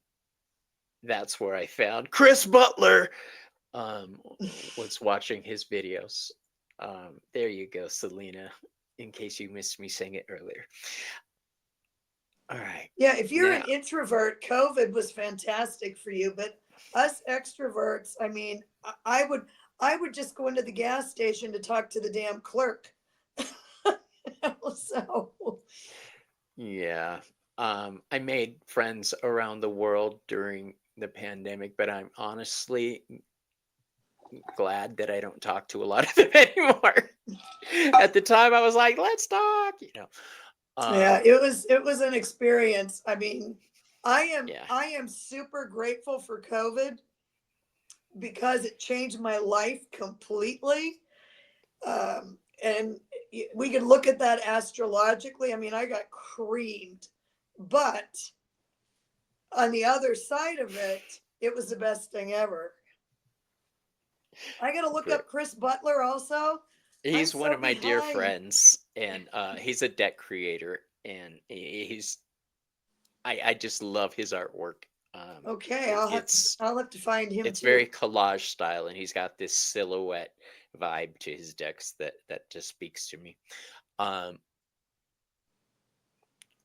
that's where I found Chris Butler. Um, was watching his videos. There you go, Selena. In case you missed me saying it earlier. All right, Yeah, if you're an now introvert, COVID was fantastic for you. But us extroverts, I mean, I would just go into the gas station to talk to the damn clerk. So yeah. I made friends around the world during the pandemic, but I'm honestly glad that I don't talk to a lot of them anymore. At the time, I was like, "Let's talk." yeah, Um, it was an experience. I mean, I am yeah, I am super grateful for COVID because it changed my life completely. And we could look at that astrologically. I mean, I got creamed, but on the other side of it, it was the best thing ever. I got to look ver- up Chris Butler also. I'm he's one so of my dear behind. friends, and he's a deck creator, and he's I just love his artwork. Okay, It, I'll have to it's I'll have to find him it's very too. collage style, and he's got this silhouette vibe to his decks that just speaks to me. Um,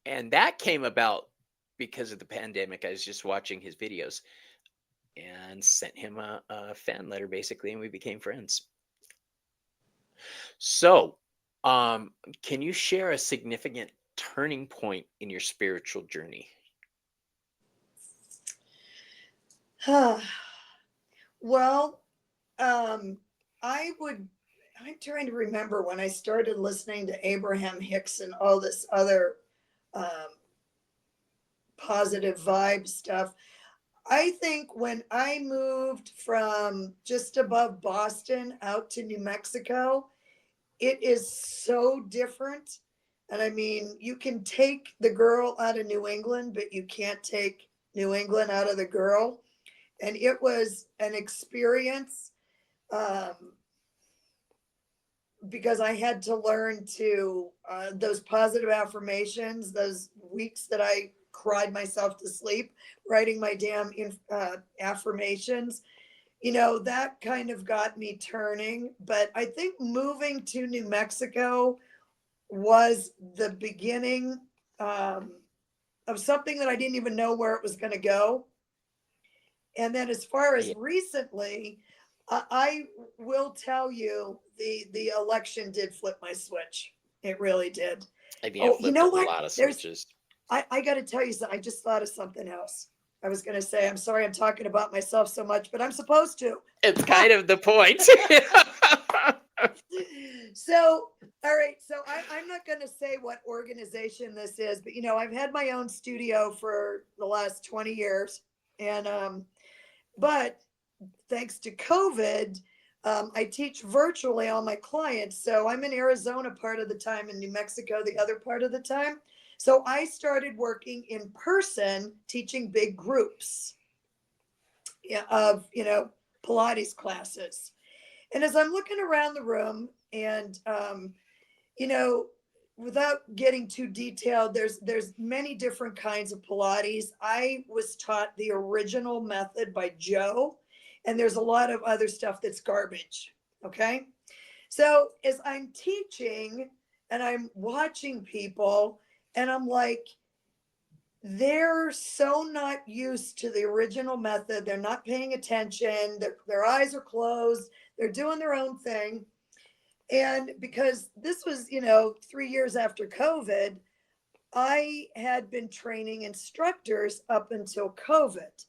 and that came about because of the pandemic. I was just watching his videos and sent him a fan letter basically, and we became friends. So, um, can you share a significant turning point in your spiritual journey? Well, um, I would. I'm trying to remember when I started listening to Abraham Hicks and all this other um, positive vibe stuff. I think when I moved from just above Boston out to New Mexico, it is so different. And I mean, you can take the girl out of New England, but you can't take New England out of the girl. And it was an experience um, because I had to learn to those positive affirmations, those weeks that I cried myself to sleep, writing my damn affirmations. That kind of got me turning. But I think moving to New Mexico was the beginning um, of something that I didn't even know where it was going to go. And then as far as I recently, I will tell you the election did flip my switch. It really did. I think it Oh, you flipped know a what? lot of There's switches. I got to tell you something. I just thought of something else. I was going to say, I'm sorry I'm talking about myself so much, but I'm supposed to. It's kind of the point. So, all right. So I'm not going to say what organization this is, but I've had my own studio for the last 20 years. And, but thanks to COVID, I teach virtually all my clients. So I'm in Arizona part of the time, in New Mexico the other part of the time. So I started working in person, teaching big groups of Pilates classes. And as I'm looking around the room, and you know, without getting too detailed, there's many different kinds of Pilates. I was taught the original method by Joe, and there's a lot of other stuff that's garbage. Okay. So as I'm teaching and I'm watching people, and I'm like, they're so not used to the original method. They're not paying attention. Their eyes are closed. They're doing their own thing. And because this was, 3 years after COVID, I had been training instructors up until COVID.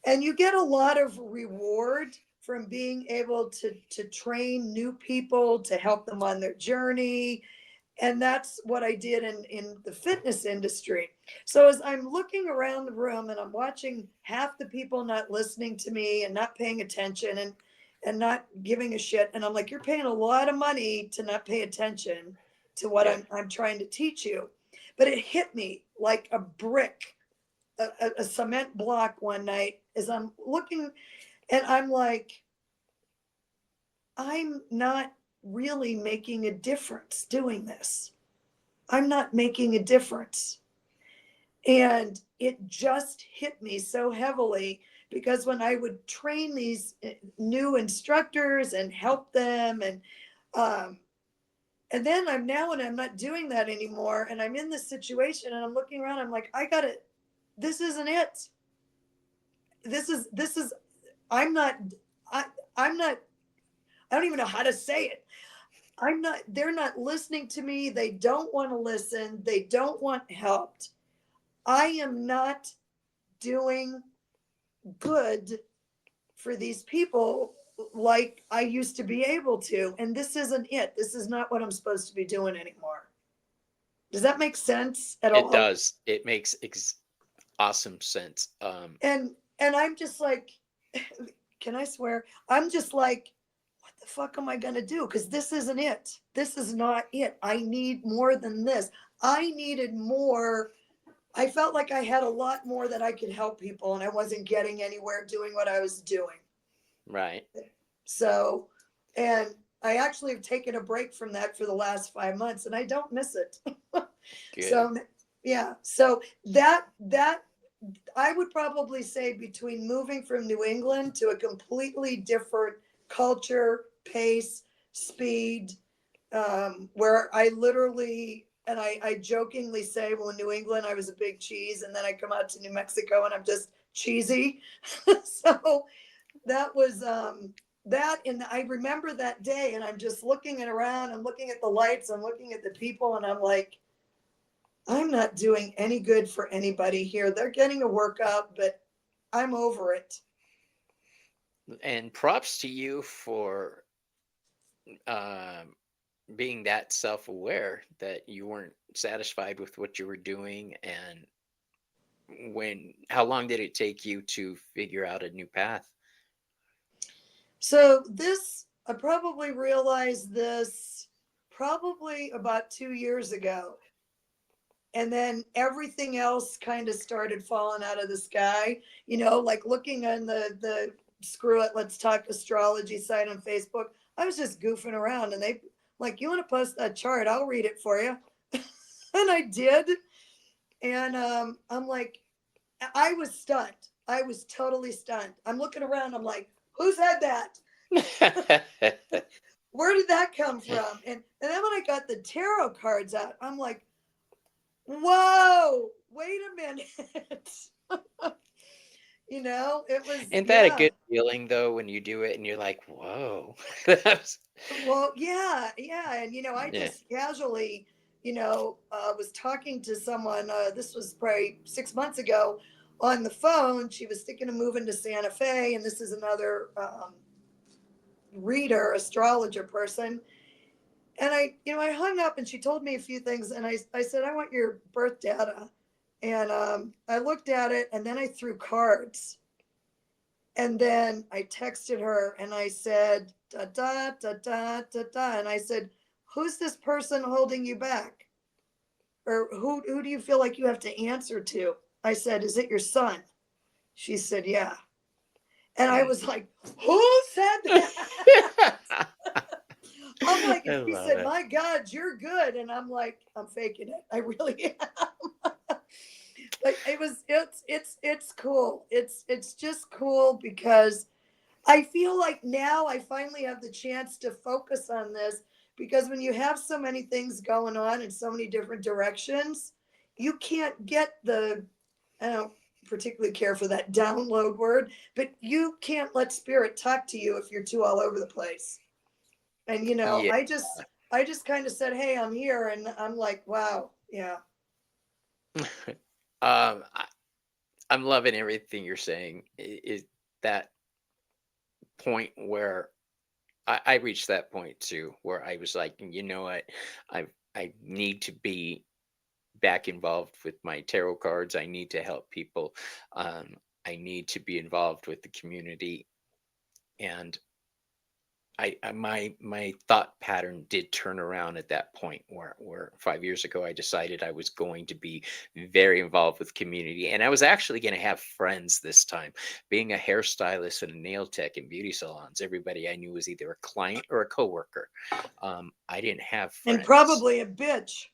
And you get a lot of reward from being able to train new people to help them on their journey. And that's what I did in the fitness industry. So as I'm looking around the room and I'm watching half the people not listening to me and not paying attention and not giving a shit, and I'm like, you're paying a lot of money to not pay attention to what Yep. I'm trying to teach you. But it hit me like a brick, a cement block one night as I'm looking, and I'm like, I'm not really making a difference doing this. I'm not making a difference. And it just hit me so heavily because when I would train these new instructors and help them, um, and then I'm now, and I'm not doing that anymore, and I'm in this situation and I'm looking around, I'm like, I got it. This isn't it. This is I'm not I I'm not I don't even know how to say it. I'm not They're not listening to me. They don't want to listen. They don't want helped. I am not doing good for these people like I used to be able to. And this isn't it. This is not what I'm supposed to be doing anymore. Does that make sense at It all? does. It makes awesome sense. And I'm just like, can I swear? I'm just like, what the fuck am I going to do? Because this isn't it. This is not it. I need more than this. I needed more. I felt like I had a lot more that I could help people, and I wasn't getting anywhere doing what I was doing. Right. So, and I actually have taken a break from that for the last 5 months, and I don't miss it. Good. So, yeah. So that I would probably say between moving from New England to a completely different culture, pace, speed, where I literally, and I jokingly say, well, in New England, I was a big cheese, and then I come out to New Mexico and I'm just cheesy. So that was, that, and I remember that day, and I'm just looking it around, I'm looking at the lights, I'm looking at the people, and I'm like, I'm not doing any good for anybody here. They're getting a workout, but I'm over it. And props to you for um, being that self-aware that you weren't satisfied with what you were doing. And how long did it take you to figure out a new path? So this, I probably realized this probably about 2 years ago. And then everything else kind of started falling out of the sky, like looking on the screw it, let's talk astrology site on Facebook. I was just goofing around, and they like, you want to post that chart? I'll read it for you. And I did. And I'm like, I was stunned. I was totally stunned. I'm looking around. I'm like, who said that? Where did that come from? And then when I got the tarot cards out, I'm like, whoa, wait a minute. It was, Isn't that a yeah. good feeling though when you do it and you're like, whoa. That's- Well, yeah, yeah. And, I yeah. just casually, was talking to someone, this was probably 6 months ago on the phone. She was thinking of moving to Santa Fe. And this is another reader, astrologer person. And I hung up, and she told me a few things. And I said, I want your birth data. And I looked at it, and then I threw cards. And then I texted her and I said, da da da da da da. And I said, who's this person holding you back? Or who do you feel like you have to answer to? I said, is it your son? She said, yeah. And I Mm. was like, who said that? I'm like, I and she love said, it. my God, you're good. And I'm like, I'm faking it. I really am. But it's cool. It's just cool because I feel like now I finally have the chance to focus on this, because when you have so many things going on in so many different directions, you can't get the, I don't particularly care for that download word, but you can't let spirit talk to you if you're too all over the place. And Yeah. I just kind of said, "Hey, I'm here," and I'm like, "Wow, yeah." I, I'm loving everything you're saying. Is that point where I reached that point too, where I was like, you know what, I need to be back involved with my tarot cards. I need to help people. Um, I need to be involved with the community. And my thought pattern did turn around at that point where 5 years ago I decided I was going to be very involved with community, and I was actually going to have friends this time. Being a hairstylist and a nail tech in beauty salons, everybody I knew was either a client or a coworker. I didn't have And friends. probably a bitch.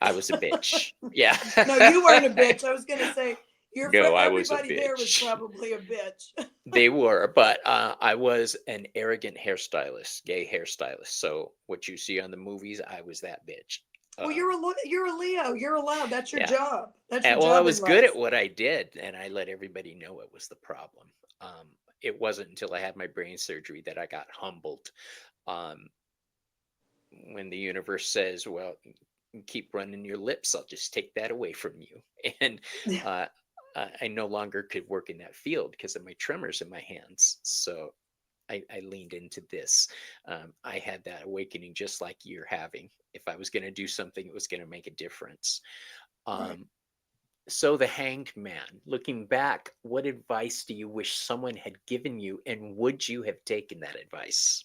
I was a bitch. Yeah. No, you weren't a bitch. I was gonna say your friend. No, I was a Everybody there was bitch. probably a bitch. They were, but I was an arrogant hairstylist, gay hairstylist. So what you see on the movies, I was that bitch. Well, Um, you're a Leo. You're allowed. That's your yeah. job. That's your Well, I job in was good at life. what I did, and I let everybody know it was the problem. Um, it wasn't until I had my brain surgery that I got humbled. Um, when the universe says, "Well, keep running your lips, I'll just take that away from you," and uh, I no longer could work in that field because of my tremors in my hands. So I leaned into this. I had that awakening just like you're having. If I was going to do something, it was going to make a difference. Right. Um, so, the Hanged Man, looking back, what advice do you wish someone had given you, and would you have taken that advice?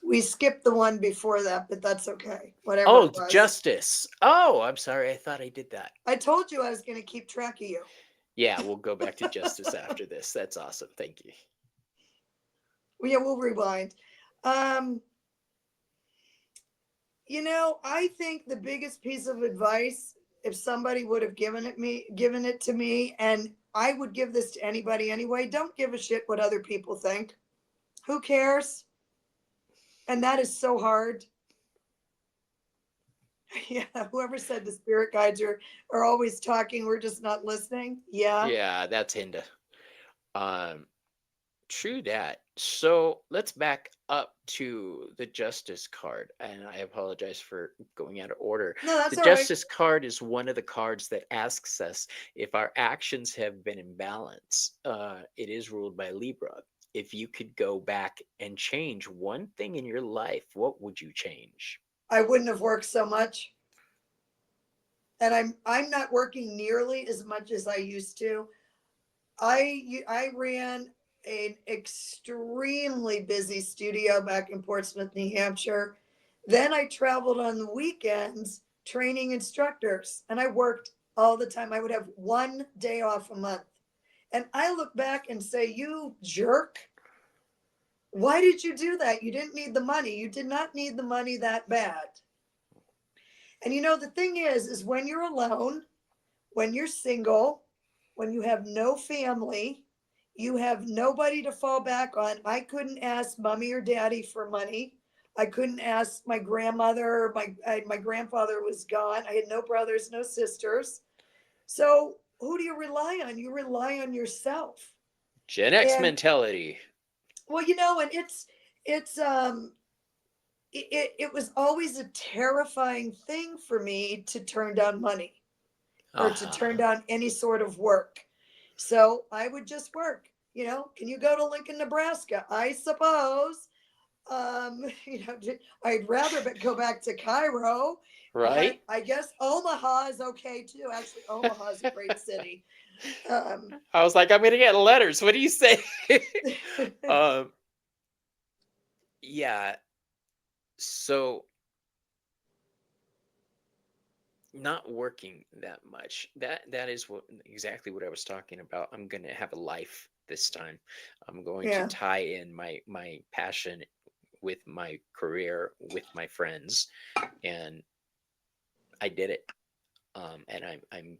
We skipped the one before that, but that's okay. Whatever Oh, it was. justice. Oh, I'm sorry. I thought I did that. I told you I was going to keep track of you. Yeah, we'll go back to justice after this. That's awesome. Thank you. Well, yeah, we'll rewind. Um, I think the biggest piece of advice, if somebody would have given it to me, and I would give this to anybody anyway, don't give a shit what other people think. Who cares? And that is so hard. Yeah, whoever said the spirit guides are always talking, we're just not listening. Yeah. Yeah, that's Hinda. Um, True that. So let's back up to the Justice card. And I apologize for going out of order. No, The that's all right. Justice card is one of the cards that asks us if our actions have been in balance. It is ruled by Libra. If you could go back and change one thing in your life, what would you change? I wouldn't have worked so much. And I'm not working nearly as much as I used to. I ran an extremely busy studio back in Portsmouth, New Hampshire. Then I traveled on the weekends training instructors, and I worked all the time. I would have one day off a month. And I look back and say, "You jerk. Why did you do that? You didn't need the money. You did not need the money that bad." And the thing is when you're alone, when you're single, when you have no family, you have nobody to fall back on. I couldn't ask mommy or daddy for money. I couldn't ask my grandmother. My grandfather was gone. I had no brothers, no sisters. So who do you rely on? You rely on yourself. Gen X And mentality. well, and it's it was always a terrifying thing for me to turn down money or to turn Uh-huh. down any sort of work. So I would just work. Can you go to Lincoln, Nebraska? I suppose. I'd rather go back to Cairo, Right? but I guess Omaha is okay too. Actually, Omaha is a great city. Um, I was like, I'm gonna get letters. What do you say? um, yeah. So not working that much. That is what exactly what I was talking about. I'm gonna have a life this time. I'm going to yeah, tie in my passion with my career, with my friends, and I did it. And I'm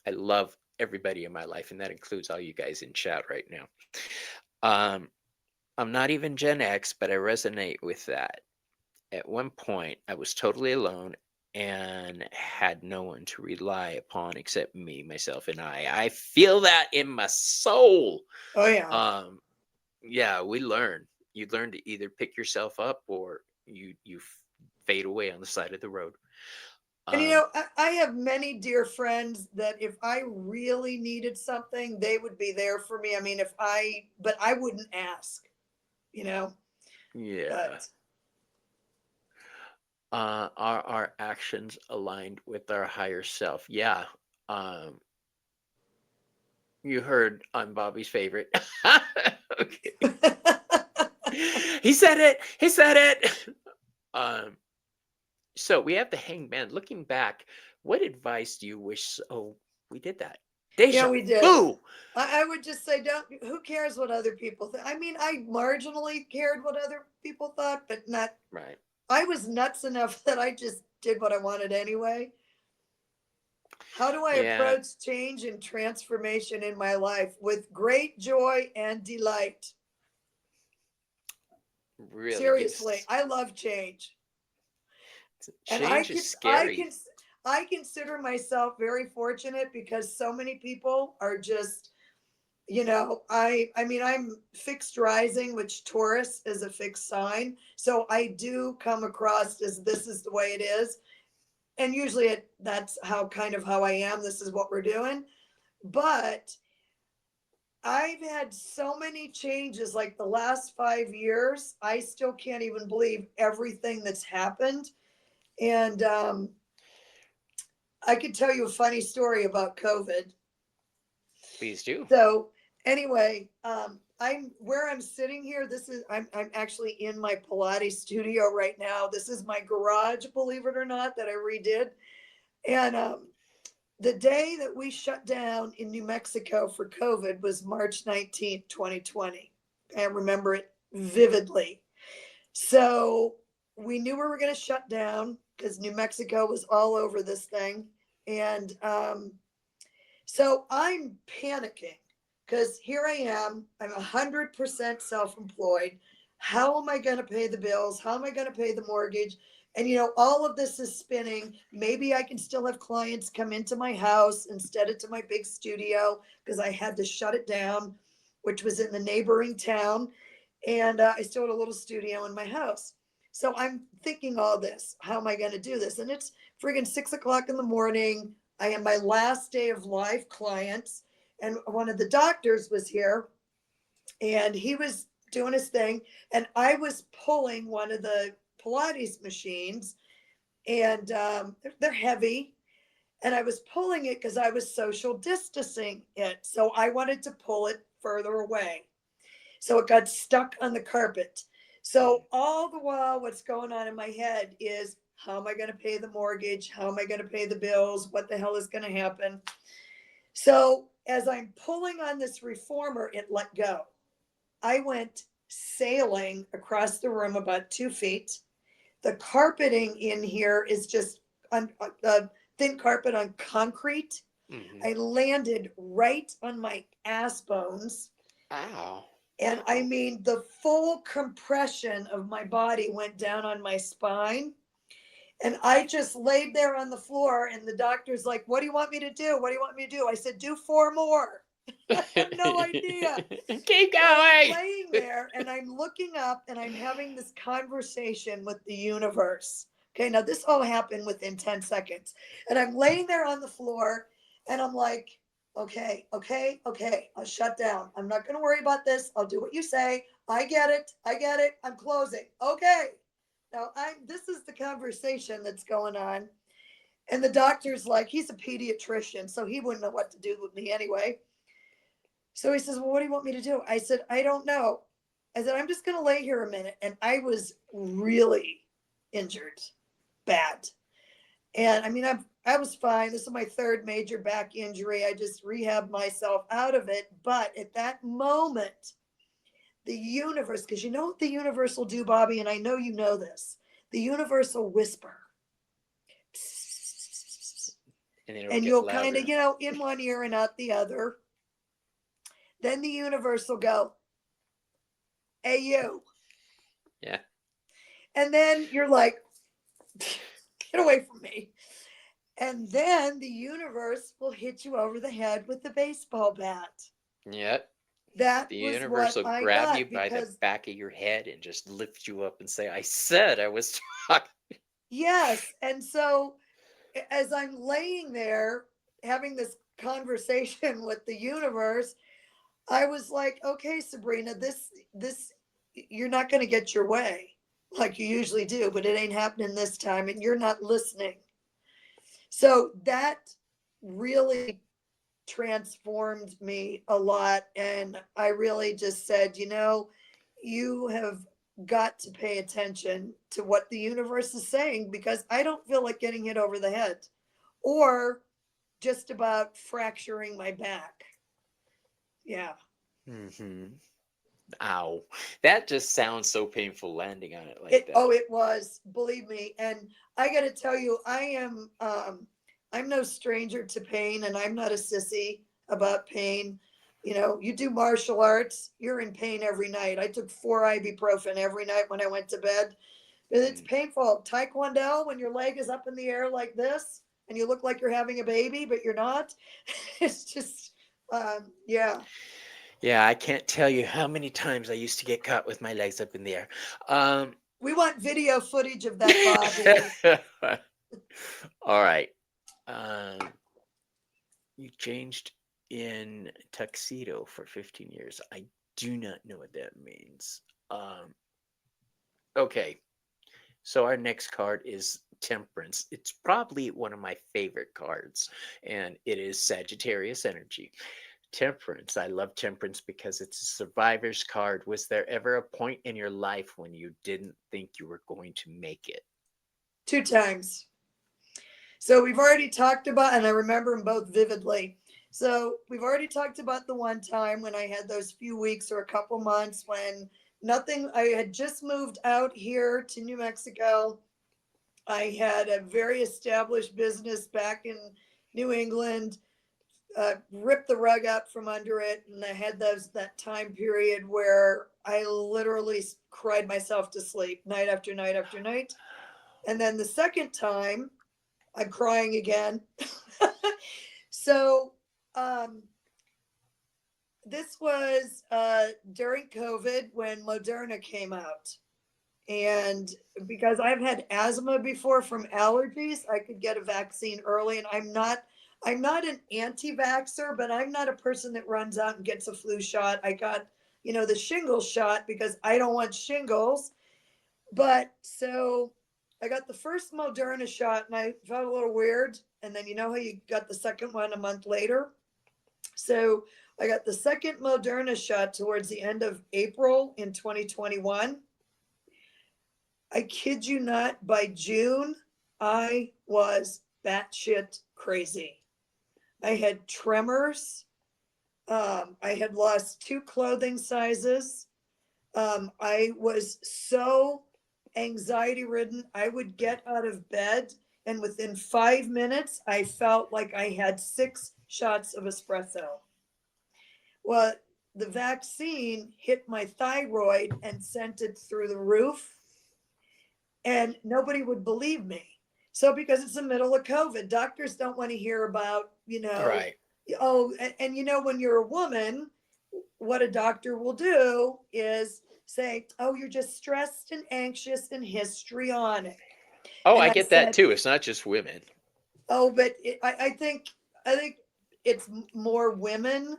I love everybody in my life, and that includes all you guys in chat right now. Um, I'm not even Gen X, but I resonate with that. At one point, I was totally alone and had no one to rely upon except me, myself, and I. I feel that in my soul. Oh yeah. Um, yeah, we learn. You learn to either pick yourself up or fade away on the side of the road. And Um, I have many dear friends that if I really needed something, they would be there for me. I mean, but I wouldn't ask, you know, yeah. but Are our actions aligned with our higher self? Yeah. Um, you heard I'm Bobby's favorite. Okay. He said it. He said it. Um, so we have the hangman. Looking back, what advice do you wish? Oh, we did that. yeah, Deja we did. vu. I would just say, don't, who cares what other people think? I mean, I marginally cared what other people thought, but not, Right. I was nuts enough that I just did what I wanted anyway. How do I Yeah. approach change and transformation in my life? With great joy and delight. Really good. Seriously, I love change. And Change is scary. I consider myself very fortunate because so many people are just, I mean, I'm fixed rising, which Taurus is a fixed sign. So I do come across as this is the way it is. And usually that's how I am. This is what we're doing. But I've had so many changes like the last 5 years. I still can't even believe everything that's happened. And I could tell you a funny story about COVID. Please do. So anyway, I'm where I'm sitting here. I'm actually in my Pilates studio right now. This is my garage, believe it or not, that I redid. And the day that we shut down in New Mexico for COVID was March 19th, 2020. I remember it vividly. So we knew we were going to shut down because New Mexico was all over this thing. And so I'm panicking because here I am. I'm 100% self employed. How am I going to pay the bills? How am I going to pay the mortgage? And all of this is spinning. Maybe I can still have clients come into my house instead of to my big studio because I had to shut it down, which was in the neighboring town. And I still had a little studio in my house. So I'm thinking all this. How am I going to do this? And it's friggin' 6 o'clock in the morning. I am my last day of live clients, and one of the doctors was here, and he was doing his thing, and I was pulling one of the Pilates machines, and they're heavy, and I was pulling it because I was social distancing it, so I wanted to pull it further away. So it got stuck on the carpet. Mm. So all the while, what's going on in my head is how am I going to pay the mortgage? How am I going to pay the bills? What the hell is going to happen? So as I'm pulling on this reformer, it let go. I went sailing across the room about 2 feet. The carpeting in here is just on thin carpet on concrete. Hmm. I landed right on my ass bones. Ow. And I Ow. mean, the full compression of my body went down on my spine. And I just laid there on the floor. And the doctor's like, what do you want me to do? What do you want me to do? I said, do 4 more. I have no idea. Keep So I'm going. laying there and I'm looking up and I'm having this conversation with the universe. Okay, now this all happened within 10 seconds. And I'm laying there on the floor and I'm like, okay, okay, okay, I'll shut down. I'm not going to worry about this. I'll do what you say. I get it. I get it. I'm closing. Okay. Now this is the conversation that's going on. And the doctor's like, he's a pediatrician, so he wouldn't know what to do with me anyway. So he says, well, what do you want me to do? I said, I don't know. I said, I'm just going to lay here a minute. And I was really injured, bad. And I mean, I was fine. This is my third major back injury. I just rehabbed myself out of it. But at that moment, the universe, because you know what the universe will do, Bobby, and I know you know this, the universe will whisper. And then it'll And get you'll kind of, louder. in one ear and out the other. Then the universe will go, hey, you. Yeah. And then you're like, get away from me. And then the universe will hit you over the head with the baseball bat. Yep. That The was universe what will I grab you got by the because, back of your head and just lift you up and say, I said I was talking. yes. And so as I'm laying there having this conversation with the universe, I was like, okay, Sabrina, this, you're not going to get your way like you usually do, but it ain't happening this time and you're not listening. So that really transformed me a lot. And I really just said, you have got to pay attention to what the universe is saying because I don't feel like getting hit over the head or just about fracturing my back. Yeah. Hmm. Ow. That just sounds so painful landing on it like It that. oh it was, believe me. And I got to tell you, I'm no stranger to pain and I'm not a sissy about pain. You do martial arts, you're in pain every night. I took 4 ibuprofen every night when I went to bed. It's Mm. painful. Taekwondo, when your leg is up in the air like this and you look like you're having a baby, but you're not. It's just, yeah. Yeah, I can't tell you how many times I used to get caught with my legs up in the air. Um, We want video footage of that, Bobby. all right. Um, you changed in tuxedo for 15 years. I do not know what that means. Um, okay. So our next card is Temperance. It's probably one of my favorite cards, and it is Sagittarius energy. Temperance. I love Temperance because it's a survivor's card. Was there ever a point in your life when you didn't think you were going to make it? 2 times. So we've already talked about, and I remember them both vividly. So we've already talked about the one time when I had those few weeks or a couple months when nothing, I had just moved out here to New Mexico. I had a very established business back in New England, ripped the rug up from under it. And I had that time period where I literally cried myself to sleep night after night after night. And then the second time, I'm crying again. So um, this was during COVID when Moderna came out. And because I've had asthma before from allergies, I could get a vaccine early. And I'm not an anti-vaxxer, but I'm not a person that runs out and gets a flu shot. I got, the shingles shot because I don't want shingles. But so I got the first Moderna shot and I felt a little weird. And then you know how you got the second one a month later? So I got the second Moderna shot towards the end of April in 2021. I kid you not, by June, I was batshit crazy. I had tremors. I had lost 2 clothing sizes. I was so anxiety ridden. I would get out of bed, and within 5 minutes, I felt like I had 6 shots of espresso. Well, the vaccine hit my thyroid and sent it through the roof, and nobody would believe me. So, because it's the middle of COVID, doctors don't want to hear about, Right. oh, and when you're a woman, what a doctor will do is say, oh, you're just stressed and anxious and histrionic. Oh, And I I get that said, too. It's not just women. oh, but I think it's more women.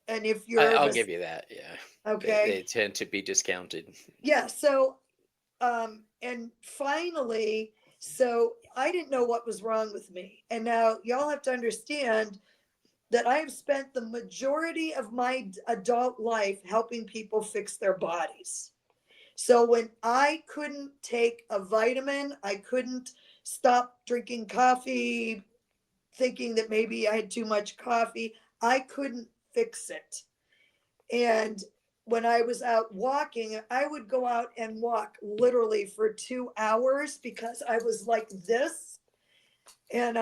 And if you're of I'll a, give you that. Yeah. They okay, tend to be discounted. yeah. So, and finally, so I didn't know what was wrong with me. And now y'all have to understand that I have spent the majority of my adult life helping people fix their bodies. So when I couldn't take a vitamin, I couldn't stop drinking coffee, thinking that maybe I had too much coffee, I couldn't fix it. And when I was out walking, I would go out and walk literally for 2 hours because I was like this. And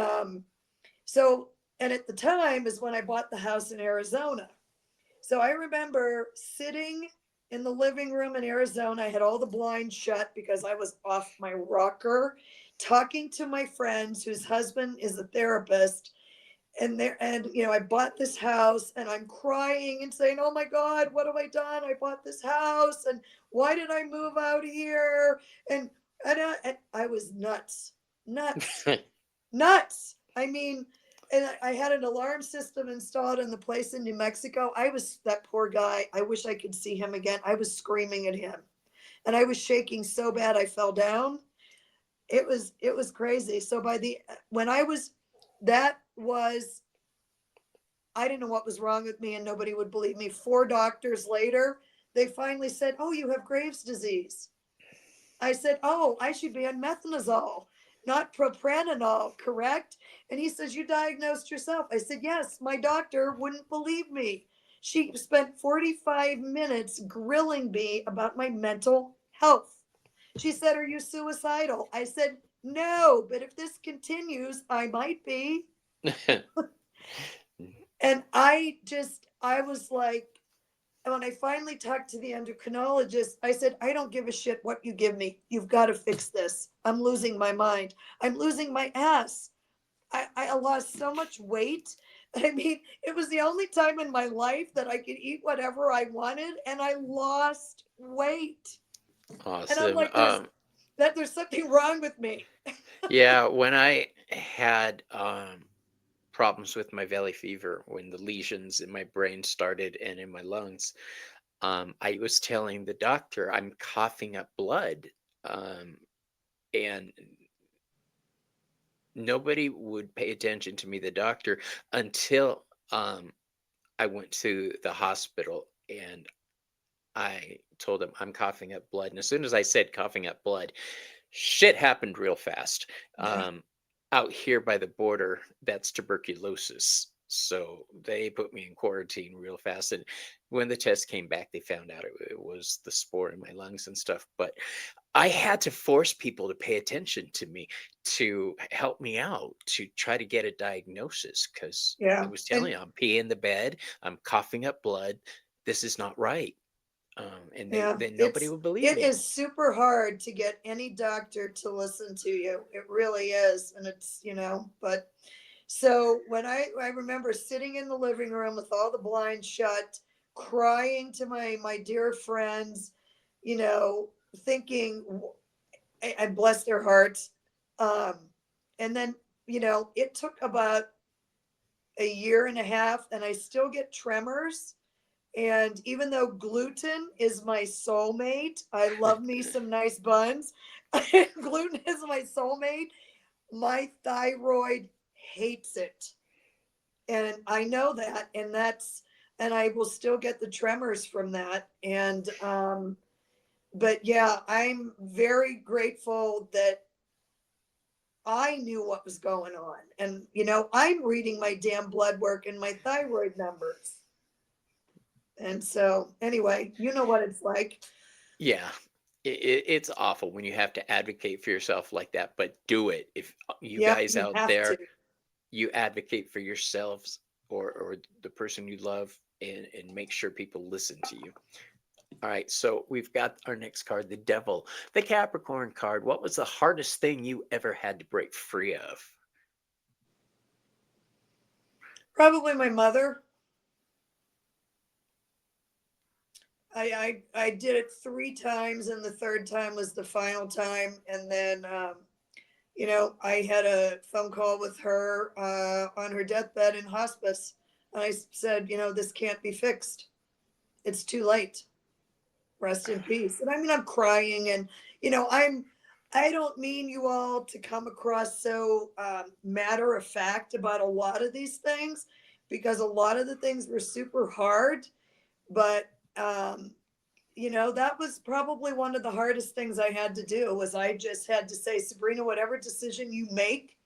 So, and at the time is when I bought the house in Arizona. So I remember sitting in the living room in Arizona. I had all the blinds shut because I was off my rocker, talking to my friends whose husband is a therapist. And I bought this house and I'm crying and saying, "Oh my God, what have I done? I bought this house and why did I move out here?" And and I was nuts, nuts, nuts. I mean, and I had an alarm system installed in the place in New Mexico. I was that poor guy. I wish I could see him again. I was screaming at him, and I was shaking so bad I fell down. It was crazy. So by the when I was that was I didn't know what was wrong with me, and nobody would believe me. 4 doctors later, they finally said, "Oh, you have Graves' disease." I said, "Oh, I should be on methanazole, not propranolol, correct?" And he says, "You diagnosed yourself." I said, "Yes, my doctor wouldn't believe me. She spent 45 minutes grilling me about my mental health. She said, "Are you suicidal?" I said, "No, but if this continues, I might be." And I was like, when I finally talked to the endocrinologist, I said, "I don't give a shit what you give me. You've got to fix this. I'm losing my mind. I'm losing my ass. I lost so much weight. I mean, it was the only time in my life that I could eat whatever I wanted, and I lost weight. And I'm Awesome. like, there's something wrong with me." Yeah, when I had problems with my valley fever, when the lesions in my brain started and in my lungs, I was telling the doctor I'm coughing up blood. Um, and nobody would pay attention to me, the doctor, until I went to the hospital and I told him I'm coughing up blood. And as soon as I said coughing up blood, shit happened real fast. Yeah. Out here by the border, that's tuberculosis. So they put me in quarantine real fast. And when the test came back, they found out it was the spore in my lungs and stuff. But I had to force people to pay attention to me, to help me out, to try to get a diagnosis because I Yeah. was And telling you, I'm peeing the bed, I'm coughing up blood. This is not right. And yeah, then nobody would believe it me. is super hard to get any doctor to listen to you. It really is. And but so when I remember sitting in the living room with all the blinds shut, crying to my dear friends, you know, thinking, I bless their hearts. Um, and then, it took about a year and a half, and I still get tremors. And even though gluten is my soulmate, I love me some nice buns. Gluten is my soulmate. My thyroid hates it. And I know that. And I will still get the tremors from that. But yeah, I'm very grateful that I knew what was going on. And, I'm reading my damn blood work and my thyroid numbers. And so, anyway, you know what it's like. Yeah, it's awful when you have to advocate for yourself like that, but do it. If you Yep, guys you out have to. there, you advocate for yourselves or the person you love and make sure people listen to you. All right, so we've got our next card, the Devil, the Capricorn card. What was the hardest thing you ever had to break free of? Probably my mother. I did it 3 times, and the third time was the final time. And then, I had a phone call with her on her deathbed in hospice. And I said, "This can't be fixed. It's too late. Rest in peace." And I mean, I'm crying, and I don't mean you all to come across so matter of fact about a lot of these things, because a lot of the things were super hard. But that was probably one of the hardest things I had to do. Was I just had to say, "Sabrina, whatever decision you make,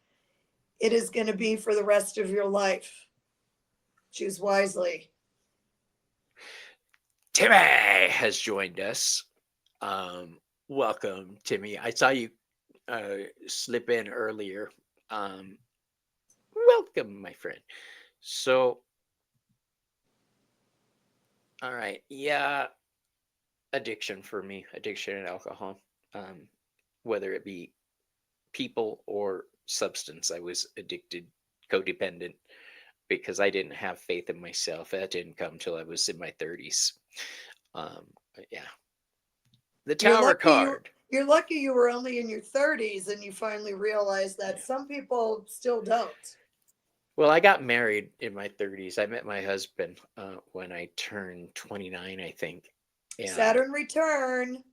it is going to be for the rest of your life. Choose wisely." Timmy has joined us. Welcome, Timmy. I saw you slip in earlier. Um, welcome, my friend. So, all right, yeah, addiction for me, addiction and alcohol, um, whether it be people or substance. I was addicted, codependent, because I didn't have faith in myself. That didn't come till I was in my 30s. But yeah, the You're tower lucky you card. you're lucky you were only in your 30s and you finally realized that. Yeah. Some people still don't. Well, I got married in my 30s. I met my husband when I turned 29, I think. And Saturn return.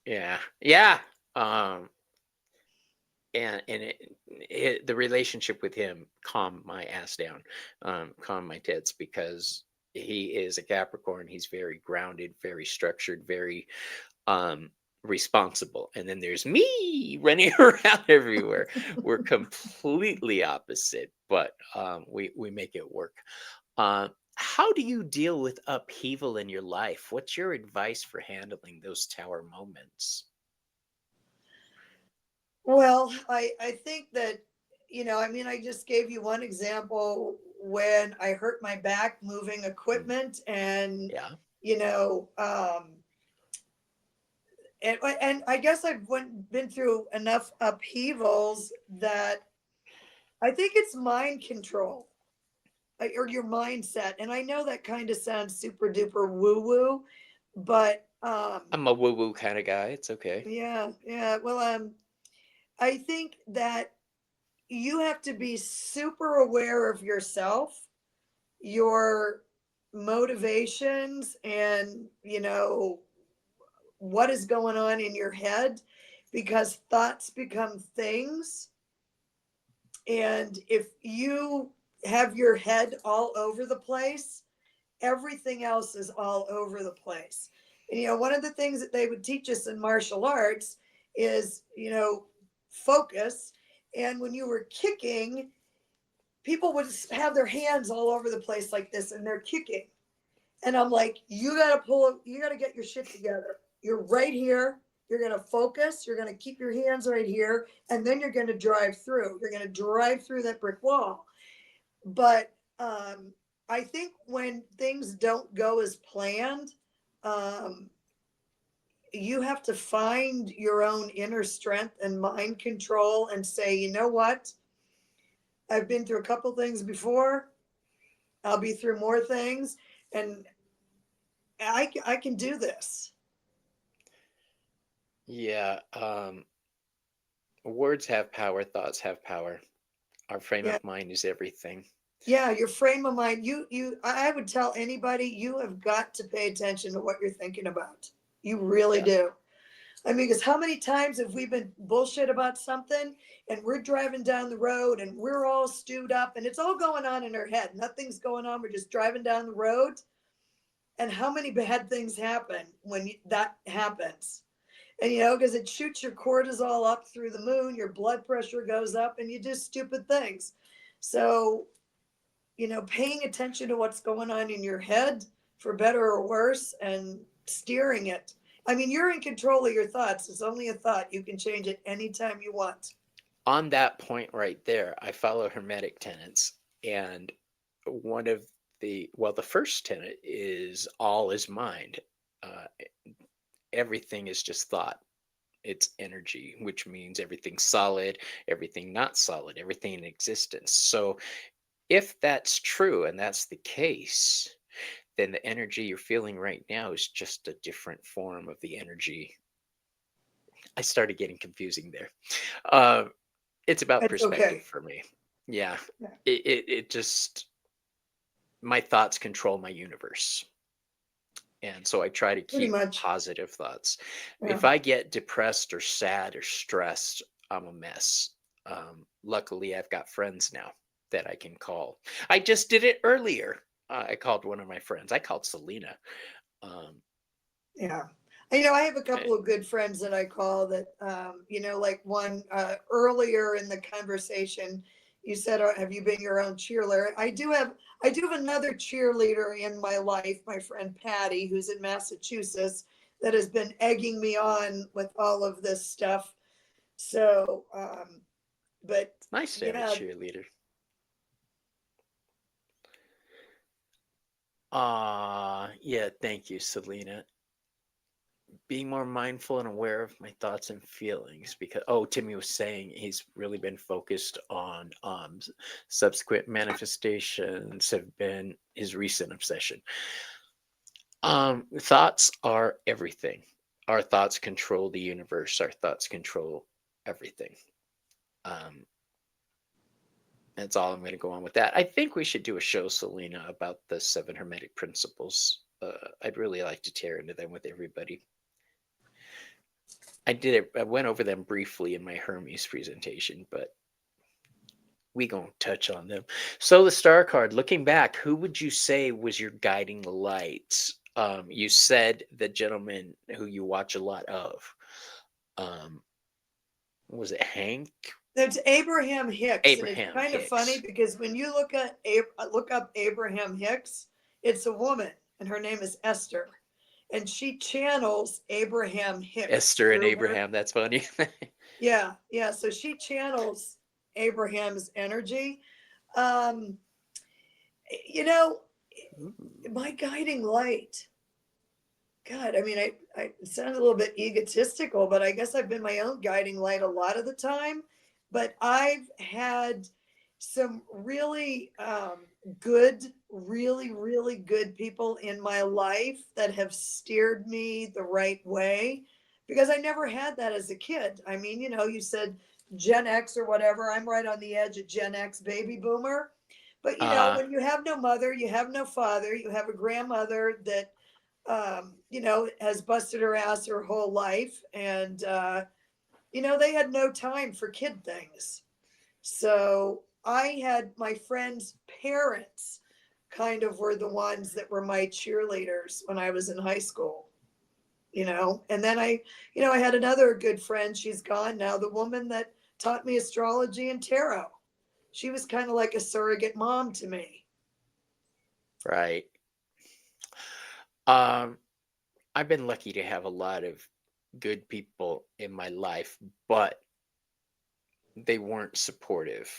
yeah, yeah. Um, and the relationship with him calmed my ass down, calmed my tits, because he is a Capricorn. He's very grounded, very structured, very um responsible. And then there's me running around everywhere. We're completely opposite, but we make it work. How do you deal with upheaval in your life? What's your advice for handling those tower moments? Well, I think that, I mean, I just gave you one example when I hurt my back moving Mm, equipment, and, yeah, you know, and I guess I've been through enough upheavals that I think it's mind control, or your mindset. And I know that kind of sounds super duper woo woo, but I'm a woo woo kind of guy. It's okay. yeah, yeah. Well, I think that you have to be super aware of yourself, your motivations, and what is going on in your head, because thoughts become things. And if you have your head all over the place, everything else is all over the place. And one of the things that they would teach us in martial arts is, focus. And when you were kicking, people would have their hands all over the place like this and they're kicking. And I'm like, you gotta get your shit together. You're right here. You're gonna focus. You're gonna keep your hands right here. And then you're gonna drive through. You're gonna drive through that brick wall. But I think when things don't go as planned, um, you have to find your own inner strength and mind control and say, you know what? I've been through a couple things before. I'll be through more things, and I can do this. Yeah. Words have power, thoughts have power. Our frame Yeah. of mind is everything. Yeah, your frame of mind. I would tell anybody, you have got to pay attention to what you're thinking about. You really Yeah. do. I mean, because how many times have we been bullshit about something, and we're driving down the road and we're all stewed up and it's all going on in our head? Nothing's going on. We're just driving down the road. And how many bad things happen when that happens? And because it shoots your cortisol up through the moon, your blood pressure goes up, and you do stupid things. So, paying attention to what's going on in your head, for better or worse, and steering it. I mean, you're in control of your thoughts. It's only a thought. You can change it anytime you want. On that point right there, I follow Hermetic tenets. And one of the first tenet is all is mind. Uh, Everything is just thought. It's energy, which means everything solid, everything not solid, everything in existence. So if that's true and that's the case, then the energy you're feeling right now is just a different form of the energy. I started getting confusing there. Uh, it's about It's perspective okay. for me. Yeah, Yeah, it just, my thoughts control my universe. And so I try to pretty keep much. positive thoughts. Yeah. If I get depressed or sad or stressed, I'm a mess. Luckily, I've got friends now that I can call. I just did it earlier. I called one of my friends. I called Selena. Um, Yeah. I have a eh, couple of good friends that I call that, like one earlier in the conversation, you said, have you been your own cheerleader? I do have another cheerleader in my life, my friend Patty, who's in Massachusetts, that has been egging me on with all of this stuff. So, but it's nice to have a yeah, cheerleader. Yeah, thank you, Selena. Being more mindful and aware of my thoughts and feelings, because Timmy was saying he's really been focused on subsequent manifestations have been his recent obsession. Thoughts are everything. Our thoughts control the universe. Our thoughts control everything. Um, that's all I'm going to go on with that. I think we should do a show, Selena, about the seven hermetic principles. I'd really like to tear into them with everybody. I did it. I went over them briefly in my Hermes presentation, but we gonna touch on them. So the star card. Looking back, who would you say was your guiding light? You said the gentleman who you watch a lot of. Um, was it Hank? That's Abraham Hicks, and it's Abraham kind of funny Hicks. because when you look up Abraham Hicks, it's a woman, and her name is Esther, and she channels Abraham Hicks Esther and through her. Abraham. That's funny. Yeah, yeah. So she channels Abraham's energy. Um, you know, Ooh. my guiding light. God, I mean, I it sounds a little bit egotistical, but I guess I've been my own guiding light a lot of the time. But I've had some really good, really, really good people in my life that have steered me the right way because I never had that as a kid. I mean, you said Gen X or whatever. I'm right on the edge of Gen X baby boomer. But Uh, when you have no mother, you have no father, you have a grandmother that has busted her ass her whole life. And, they had no time for kid things. So I had my friends' parents kind of were the ones that were my cheerleaders when I was in high school. And then I had another good friend. She's gone now, the woman that taught me astrology and tarot. She was kind of like a surrogate mom to me. right. Um, I've been lucky to have a lot of good people in my life, but they weren't supportive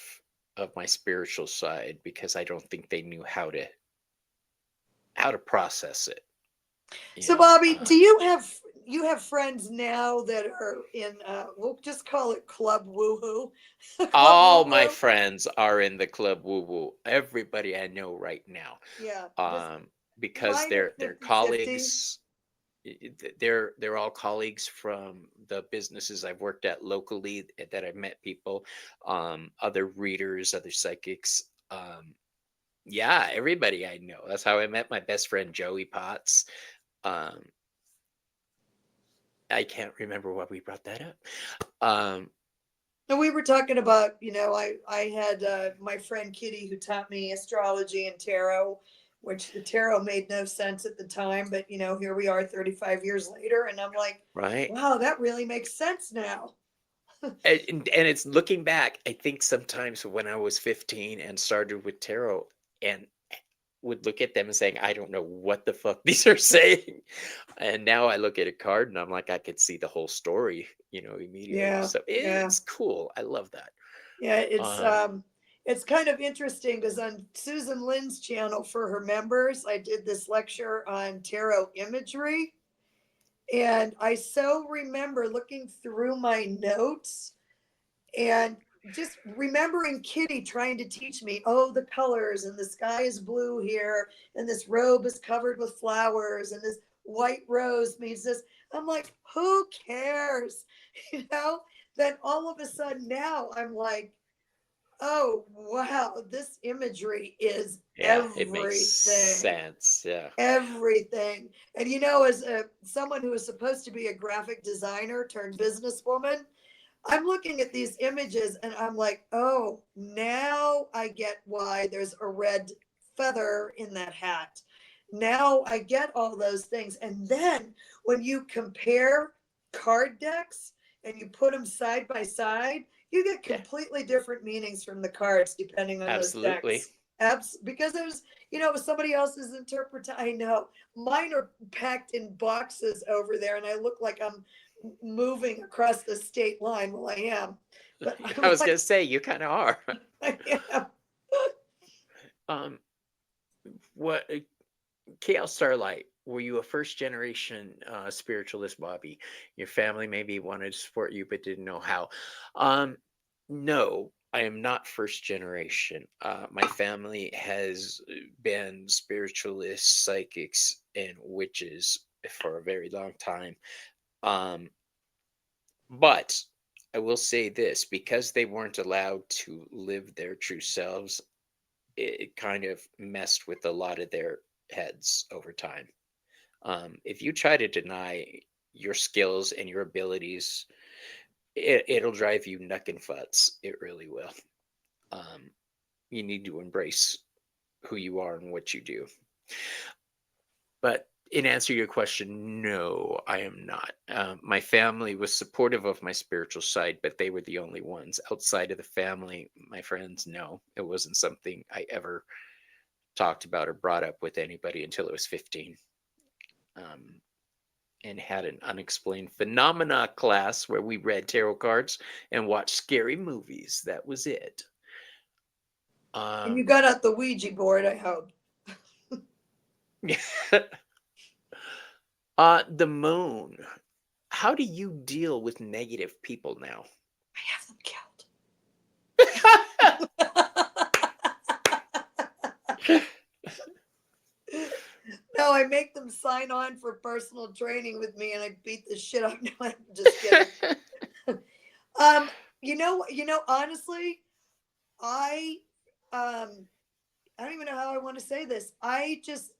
of my spiritual side because I don't think they knew how to process it. You So, know, Bobby, do you have friends now that are in we'll just call it Club Woohoo, Club all Woo my Woo? friends are in the club woo woo. Everybody I know right now, Yeah, just um, because mine are they're 50-50. colleagues. They're all colleagues from the businesses I've worked at locally that I've met people, other readers, other psychics. Yeah, everybody I know. That's how I met my best friend Joey Potts. Um, I can't remember why we brought that up. And we were talking about, I had my friend Kitty who taught me astrology and tarot, which the tarot made no sense at the time, but here we are 35 years later, and I'm like, Right. wow, that really makes sense now. And it's looking back, I think sometimes when I was 15 and started with tarot and would look at them and saying, I don't know what the fuck these are saying. And now I look at a card and I'm like, I could see the whole story, immediately. Yeah, So yeah. it's cool. I love that. Yeah, it's Um, um it's kind of interesting because on Susan Lynn's channel for her members, I did this lecture on tarot imagery. And I so remember looking through my notes and just remembering Kitty trying to teach me, oh, the colors, and the sky is blue here, and this robe is covered with flowers, and this white rose means this. I'm like, who cares? You know? Then all of a sudden now I'm like, oh, wow, this imagery is yeah, it makes everything. sense. Yeah. Everything. And as someone who is supposed to be a graphic designer turned businesswoman, I'm looking at these images and I'm like, oh, now I get why there's a red feather in that hat. Now I get all those things. And then when you compare card decks and you put them side by side, you get Yeah, completely different meanings from the cards depending on those absolutely. decks. Because it was somebody else's interpretation. I know mine are packed in boxes over there, and I look like I'm moving across the state line. Well, I am, but I I'm was gonna like, say you kind of are. I am. um, what? KL Starlight, were you a first generation spiritualist, Bobby? Your family maybe wanted to support you but didn't know how. Um, no, I am not first generation. My family has been spiritualists, psychics, and witches for a very long time. Um, but I will say this, because they weren't allowed to live their true selves, it kind of messed with a lot of their heads over time. If you try to deny your skills and your abilities, it'll drive you nuck and futz. It really will. Um, you need to embrace who you are and what you do. But in answer to your question, no, I am not. My family was supportive of my spiritual side, but they were the only ones. Outside of the family, my friends, no, it wasn't something I ever talked about or brought up with anybody until I was 15. Um, and had an unexplained phenomena class where we read tarot cards and watched scary movies. That was it. And you Um, got out the Ouija board, I hope. the moon. How do you deal with negative people now? I have them killed. No, I make them sign on for personal training with me, and I beat the shit out. No, I'm just kidding. Um, honestly, I, um, I don't even know how I want to say this. I just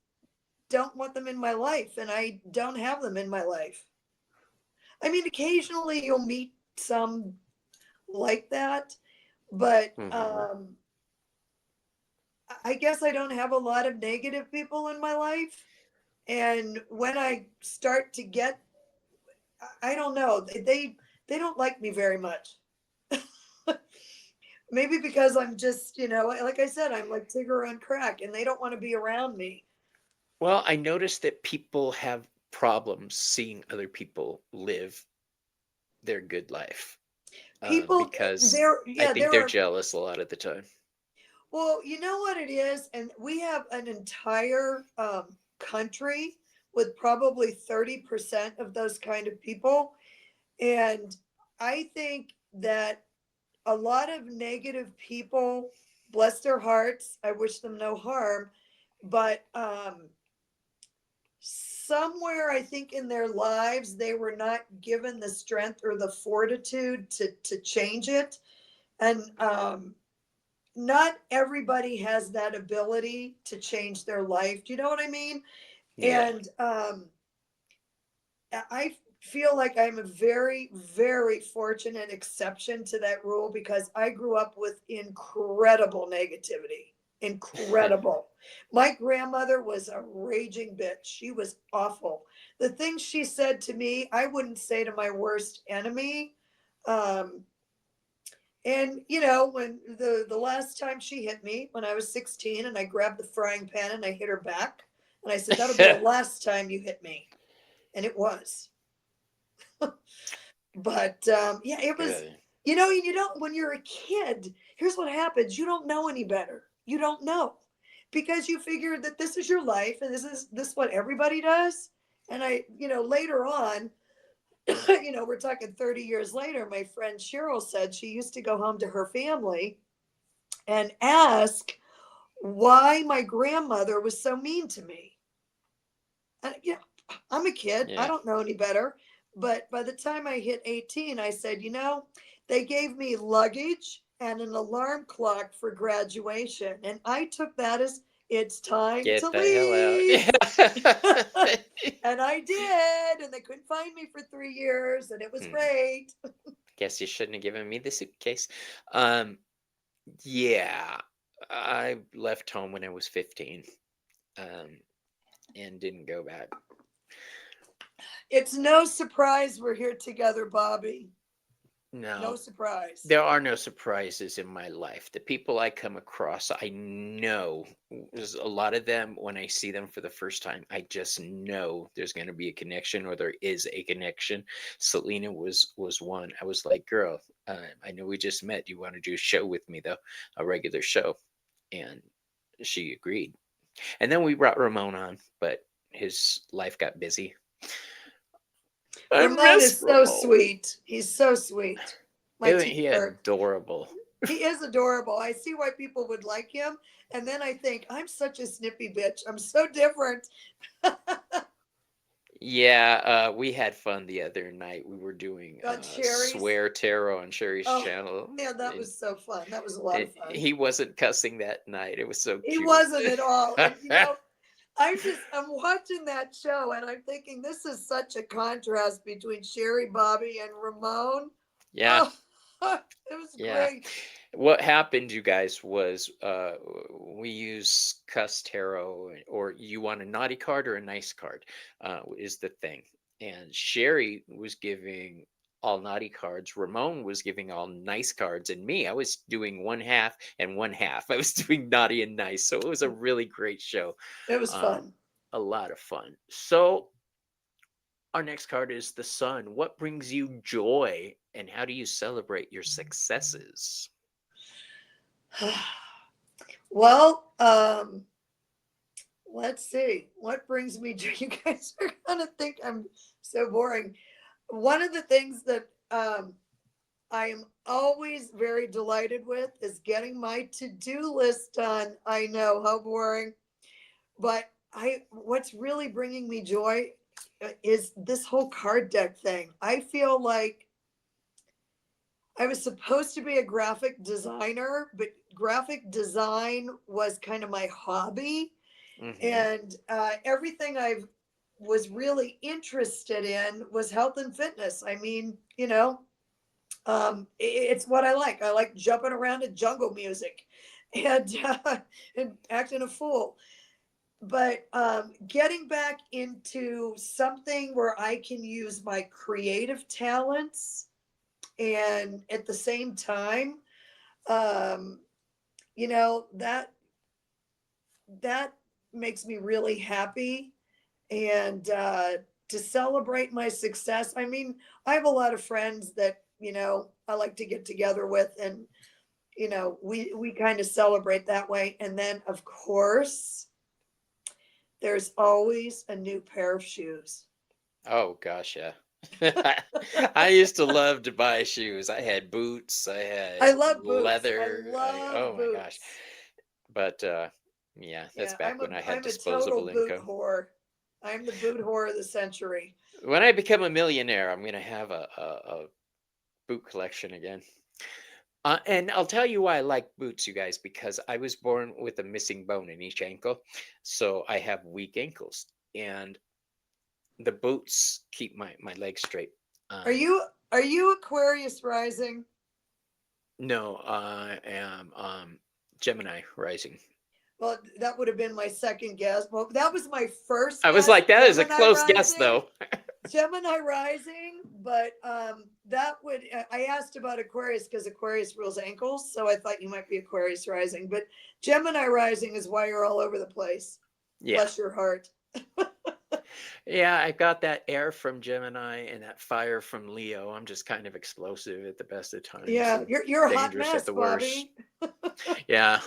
don't want them in my life, and I don't have them in my life. I mean, occasionally you'll meet some like that, but Mhm. I guess I don't have a lot of negative people in my life. And when I start to get, I don't know, they don't like me very much. Maybe because I'm just, like I said, I'm like Tigger on crack, and they don't want to be around me. Well, I noticed that people have problems seeing other people live their good life People, because there, I yeah, think there they're are. jealous a lot of the time. Well, you know what it is, and we have an entire country with probably 30% of those kind of people, and I think that a lot of negative people, bless their hearts, I wish them no harm, but somewhere I think in their lives they were not given the strength or the fortitude to change it. And not everybody has that ability to change their life. Do you know what I mean? Yeah. And I feel like I'm a very, very fortunate exception to that rule because I grew up with incredible negativity. Incredible. My grandmother was a raging bitch. She was awful. The things she said to me, I wouldn't say to my worst enemy. Um, and when the last time she hit me when I was 16, and I grabbed the frying pan and I hit her back, and I said, "That'll be the last time you hit me," and it was. But yeah, it was. Good. You don't, when you're a kid. Here's what happens: you don't know any better. You don't know because you figure that this is your life and this what everybody does. And later on, we're talking 30 years later. My friend Cheryl said she used to go home to her family and ask why my grandmother was so mean to me. And I'm a kid. I Yeah. don't know any better. But by the time I hit 18, I said, they gave me luggage and an alarm clock for graduation. And I took that as it's time to Get the hell out. leave. And I did. And they couldn't find me for 3 years. And it was Hmm. great. Guess you shouldn't have given me the suitcase. Um, yeah, I left home when I was 15, um, and didn't go back. It's no surprise we're here together, Bobby. No No, surprise. there are no surprises in my life. The people I come across, I know there's a lot of them. When I see them for the first time, I just know there's going to be a connection, or there is a connection. Selena was one. I was like, girl, I know we just met. Do you want to do a show with me, though, a regular show? And she agreed. And then we brought Ramon on, but his life got busy. I Ramon miss is so Ramon. sweet. He's so sweet. My Isn't he teacher. adorable? He is adorable. I see why people would like him. And then I think, I'm such a snippy bitch. I'm so different. Yeah, we had fun the other night. We were doing Got cherries. swear tarot on Sherry's Oh, channel, yeah, that and was so fun. That was a lot of fun. he wasn't cussing that night. It was so He cute. wasn't at all. And I'm watching that show and I'm thinking this is such a contrast between Sherry, Bobby, and Ramon. Yeah, Oh, it was yeah. great. What happened, you guys, was we use cuss tarot, or you want a naughty card or a nice card, is the thing. And Sherry was giving all naughty cards. Ramon was giving all nice cards, and me, I was doing one half and one half. I was doing naughty and nice. So it was a really great show. It was Um, fun. a lot of fun. So our next card is the sun. What brings you joy, and how do you celebrate your successes? Well, let's see. What brings me joy? You guys are gonna think I'm so boring. One of the things that I am always very delighted with is getting my to-do list done. I know how boring, but I what's really bringing me joy is this whole card deck thing. I feel like I was supposed to be a graphic designer, but graphic design was kind of my hobby, Hmm. and everything I was really interested in was health and fitness. I mean, it's what I like. I like jumping around to jungle music and and acting a fool. But getting back into something where I can use my creative talents and at the same time, um, that makes me really happy. And to celebrate my success, I mean, I have a lot of friends that I like to get together with, and we kind of celebrate that way. And then, of course, there's always a new pair of shoes. Oh gosh, yeah. I used to love to buy shoes. I had boots, I I had love boots. I leather. love Oh my gosh. boots. But yeah, that's Yeah, back when I had I'm a total disposable boot income. whore. I'm the boot whore of the century. When I become a millionaire, I'm gonna have a boot collection again. And I'll tell you why I like boots, you guys, because I was born with a missing bone in each ankle, so I have weak ankles, and the boots keep my legs straight. Are Um, you are you Aquarius rising? no, I am Gemini rising. Well, that would have been my second guess. Well, that was my first I was guess, like, that is a Gemini close guess, rising. though. Gemini rising, but that would I asked about Aquarius because Aquarius rules ankles, so I thought you might be Aquarius rising. But Gemini rising is why you're all over the place. Yeah, Bless your heart. yeah, I got that air from Gemini and that fire from Leo. I'm just kind of explosive at the best of times Yeah, and you're a hot dangerous at mess, the worst. Bobby. Yeah,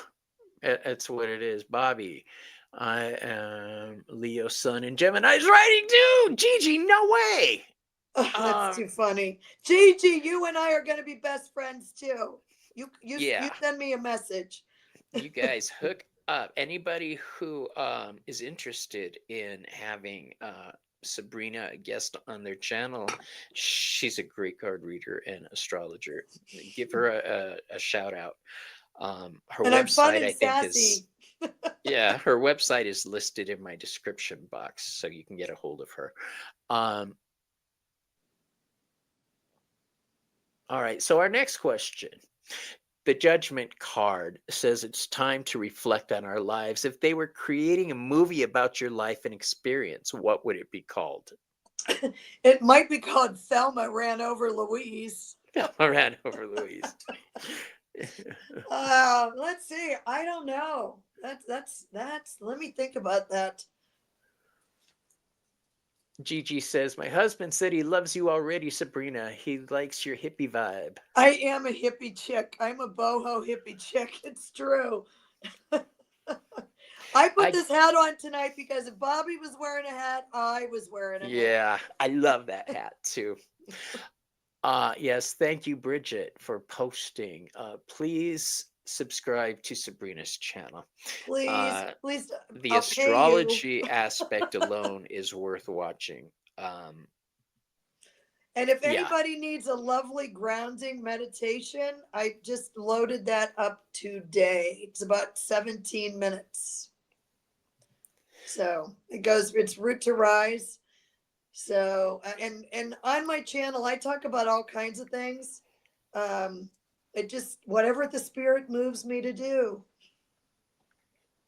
it's what it is, Bobby. I am Leo sun and Gemini's writing too. Gigi, no way. Oh, that's Um, too funny. Gigi, you and I are going to be best friends too. You yeah, send me a message. you guys hook up. Anybody who is interested in having Sabrina a guest on their channel, she's a great card reader and astrologer. Give her a shout out. Her And I'm fun website, and I think, is sassy. yeah, her website is listed in my description box, so you can get a hold of her. Um, all right, so our next question. The judgment card says it's time to reflect on our lives. If they were creating a movie about your life and experience, what would it be called? It might be called Thelma ran over Louise. I ran over Louise. Let's see. I don't know. That's. Let me think about that. Gigi says, my husband said he loves you already, Sabrina. He likes your hippie vibe. I am a hippie chick. I'm a boho hippie chick. It's true. I put I this hat on tonight because if Bobby was wearing a hat, I was wearing a hat. Yeah, I love that hat too. Yes, thank you, Bridget, for posting. Please subscribe to Sabrina's channel. Please, Uh, please, the I'll pay you. astrology aspect alone is worth watching. And if Yeah, anybody needs a lovely grounding meditation, I just loaded that up today. It's about 17 minutes. So it's root to rise. So, and on my channel, I talk about all kinds of things. It just, whatever the spirit moves me to do.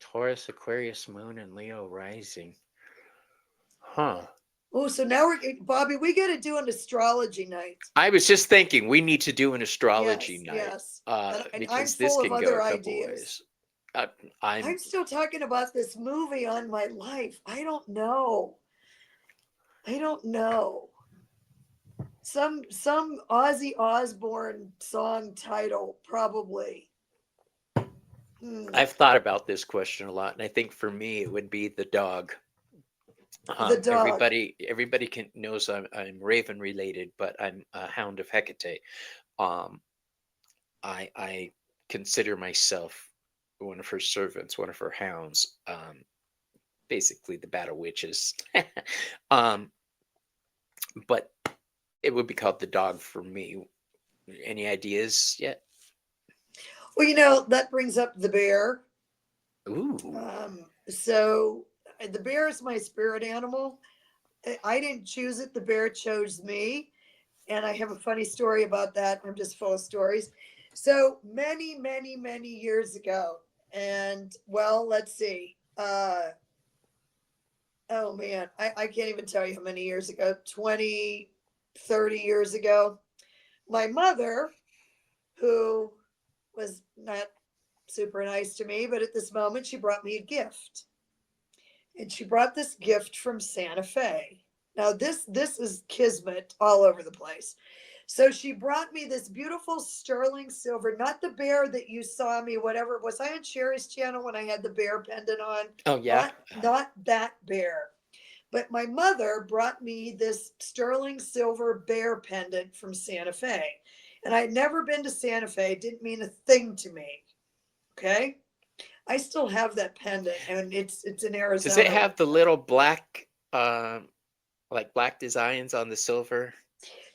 Taurus, Aquarius, Moon, and Leo rising. Huh. Oh, so now Bobby, we got to do an astrology night. I was just thinking we need to do an astrology Yes, night yes. And I'm because this full of can go other a couple ideas. ways. Uh, I'm I'm still talking about this movie on my life. I don't know. I don't know. Some Ozzy Osbourne song title, probably. Hmm. I've thought about this question a lot, and I think for me it would be the dog. The dog. Everybody can knows I'm Raven related, but I'm a Hound of Hecate. Um, I consider myself one of her servants, one of her hounds. Basically the battle witches. um, but it would be called the dog for me. Any ideas yet? Well, that brings up the bear. Ooh. So the bear is my spirit animal. I didn't choose it. The bear chose me. And I have a funny story about that. I'm just full of stories. So many, many, many years ago, and well, let's see. Oh man, I can't even tell you how many years ago, 20, 30 years ago. My mother, who was not super nice to me, but at this moment she brought me a gift. And she brought this gift from Santa Fe. Now this is kismet all over the place. So she brought me this beautiful sterling silver, not the bear that you saw me, whatever. Was I on Sherry's channel when I had the bear pendant on? Oh yeah. Not that bear. But my mother brought me this sterling silver bear pendant from Santa Fe. And I'd never been to Santa Fe. It didn't mean a thing to me. Okay. I still have that pendant and it's in Does it Arizona right have the now. little black like black designs on the silver?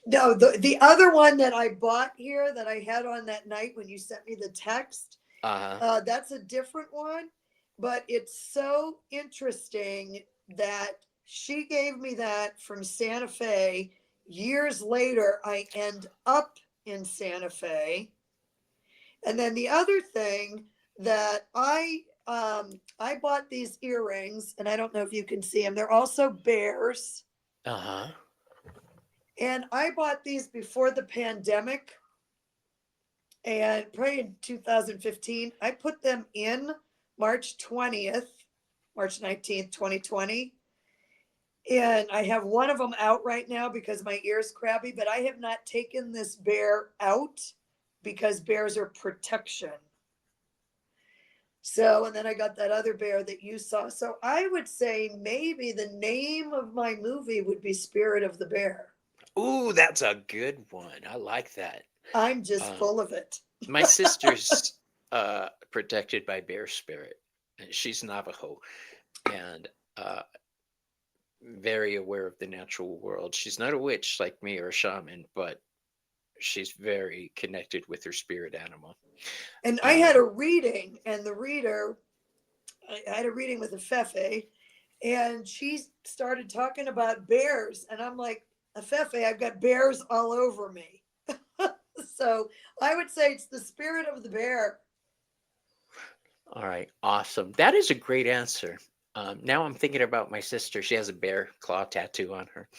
No, the other one that I bought here that I had on that night when you sent me the text, Uh-huh. that's a different one. But it's so interesting that she gave me that from Santa Fe. Years later, I end up in Santa Fe. And then the other thing that I bought these earrings, and I don't know if you can see them. They're also bears. Uh-huh. And I bought these before the pandemic and probably in 2015. I put them in March 20th, March 19th, 2020. And I have one of them out right now because my ear's crabby, but I have not taken this bear out because bears are protection. So, and then I got that other bear that you saw. So I would say maybe the name of my movie would be Spirit of the Bear. Ooh, that's a good one. I like that. I'm just Um, full of it. my sister's protected by bear spirit. And she's Navajo and very aware of the natural world. She's not a witch like me or a shaman, but she's very connected with her spirit animal. And I had a Um, reading, and the reader, I had a reading with a Fefe, and she started talking about bears. And I'm like, a Fefe, I've got bears all over me. So I would say it's the spirit of the bear. all right, awesome. That is a great answer. Now I'm thinking about my sister. She has a bear claw tattoo on her.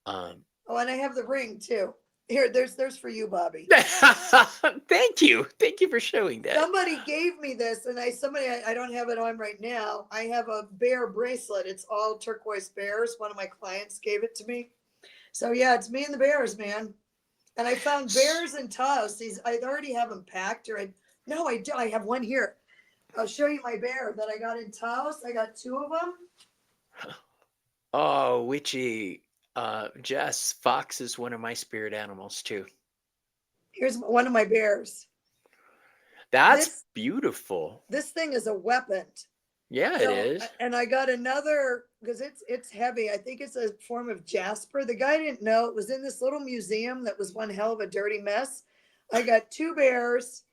Um, Oh, and I have the ring too. Here, there's for you, Bobby. thank you. Thank you for showing that. Somebody gave me this, and I don't have it on right now. I have a bear bracelet. It's all turquoise bears. One of my clients gave it to me. So yeah, it's me and the bears, man. And I found bears in Taos. I already have them packed, or no, I do. I have one here. I'll show you my bear that I got in Taos. I got two of them. Oh, witchy. Jess, fox is one of my spirit animals too. Here's one of my bears. That's This beautiful. this thing is a weapon. Yeah, it So, is. and I got another because it's heavy. I think it's a form of jasper. The guy didn't know it was in this little museum that was one hell of a dirty mess. I got two bears.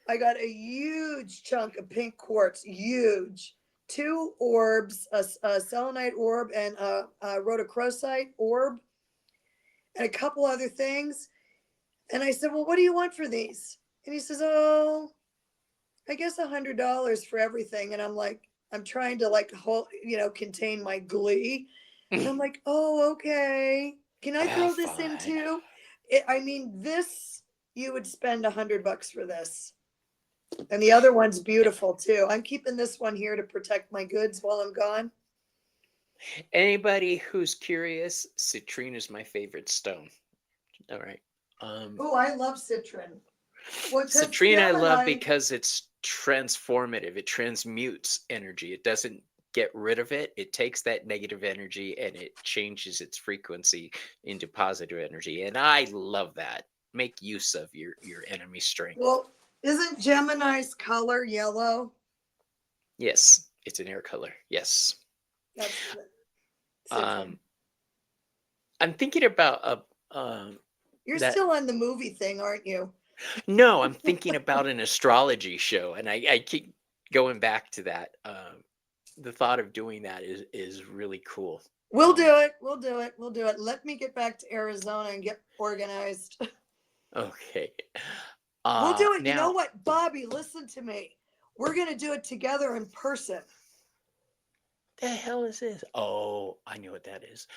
I got a huge chunk of pink quartz, huge. Two orbs, a selenite orb and a rhodochrosite orb, and a couple other things. And I said, "Well, what do you want for these?" And he says, "Oh, I guess $100 for everything." And I'm like, I'm trying to like hold, contain my glee. And I'm like, oh, okay. Can I Ah, throw this in fine. too? I mean, this you would spend $100 for this. And the other one's beautiful too. I'm keeping this one here to protect my goods while I'm gone. Anybody who's curious, citrine is my favorite stone. All right. Um, Oh, I love citron. Well, because citrine I love Gemini, because it's transformative. It transmutes energy. It doesn't get rid of it. It takes that negative energy and it changes its frequency into positive energy. And I love that. Make use of your enemy strength. well, isn't Gemini's color yellow? Yes, it's an air color. Yes. That's Um, citron. I'm thinking about You're that. still on the movie thing, aren't you? No, I'm thinking about an astrology show, and I keep going back to that. The thought of doing that is really cool. We'll Um, do it. We'll do it. We'll do it. Let me get back to Arizona and get organized. okay. We'll do it. You know Now, what, Bobby? Listen to me. We're going to do it together in person. the hell is this? Oh, I know what that is.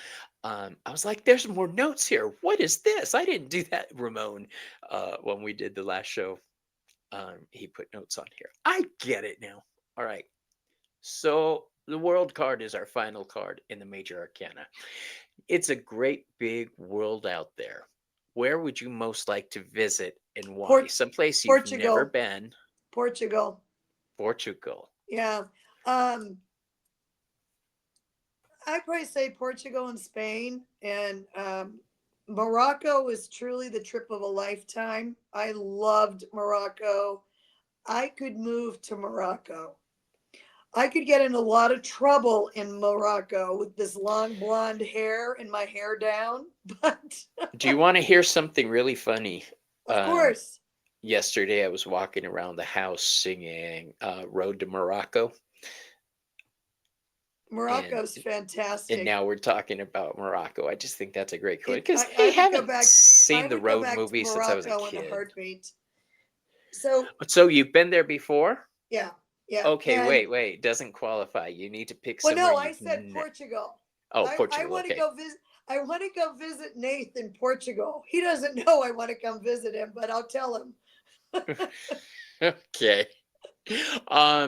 I was like, "There's more notes here. What is this? I didn't do that." Ramon, when we did the last show, he put notes on here. I get it now. All right. So the world card is our final card in the Major Arcana. It's a great big world out there. Where would you most like to visit and why? Port- Someplace you've never Portugal. been. Portugal. Portugal. Yeah. Um, I'd probably say Portugal and Spain. And Morocco was truly the trip of a lifetime. I loved Morocco. I could move to Morocco. I could get in a lot of trouble in Morocco with this long blonde hair and my hair down, but Do you want to hear something really funny? of Um, course, Yesterday, I was walking around the house singing "Road to Morocco," and Morocco's and fantastic. now we're talking about Morocco. I just think that's a great quote It, because I, I I would go haven't back. I seen the would go road back to movie since I was a Morocco in a kid. heartbeat. So So you've been there before? yeah, yeah, Okay, and wait. Doesn't qualify. You need to pick well, somewhere no, I you've. said Portugal. Oh, I Portugal. want to Okay. go visit. I want to go visit Nath in Portugal. He doesn't know I want to come visit him, but I'll tell him. Okay.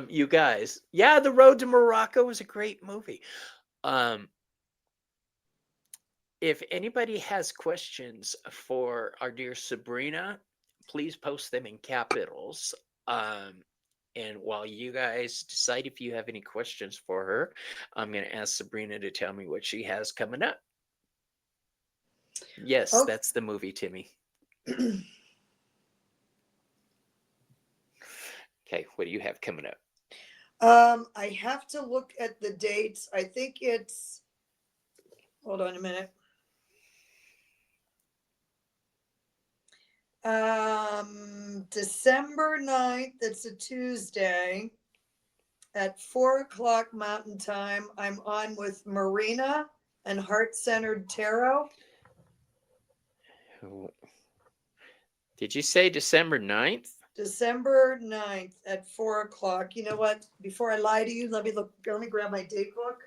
You guys, yeah, The Road to Morocco was a great movie. Um, if anybody has questions for our dear Sabrina, please post them in capitals. Um, and while you guys decide if you have any questions for her, I'm going to ask Sabrina to tell me what she has coming up. Yes, Okay. that's the movie, Timmy. Okay, what do you have coming up? I have to look at the dates. I think it's, hold on a minute. December 9th, it's a Tuesday at 4 o'clock Mountain Time. I'm on with Marina and Heart Centered Tarot. Did you say December 9th? December 9th at 4 o'clock. You know what? Before I lie to you, let me look. Let me grab my date book.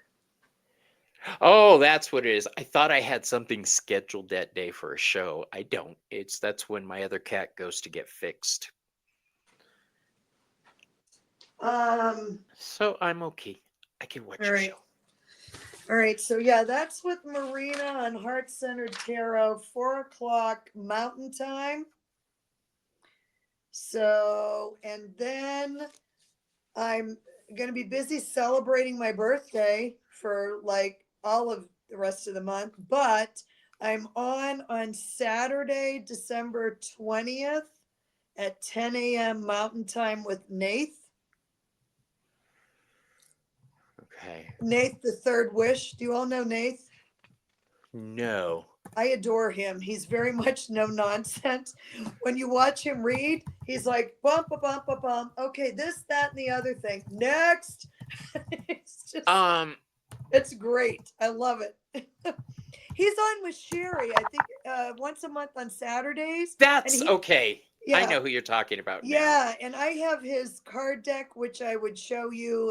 Oh, that's what it is. I thought I had something scheduled that day for a show. I don't. That's when my other cat goes to get fixed. Um, So I'm okay. I can watch all your right. show. All right. So yeah, that's with Marina on Heart Centered Tarot, 4 o'clock Mountain Time. So, and then I'm going to be busy celebrating my birthday for like all of the rest of the month, but I'm on Saturday, December 20th at 10 a.m. Mountain Time with Nath. Okay. Nath, the Third Wish. Do you all know Nath? No. I adore him. He's very much no nonsense. When you watch him read, he's like, bump, a bump, a bump. Okay, this, that, and the other thing. Next. It's just, Um, it's great. I love it. He's on with Sherry, I think, once a month on Saturdays. And that's he, okay. I yeah, know who you're talking about now. yeah. And I have his card deck, which I would show you.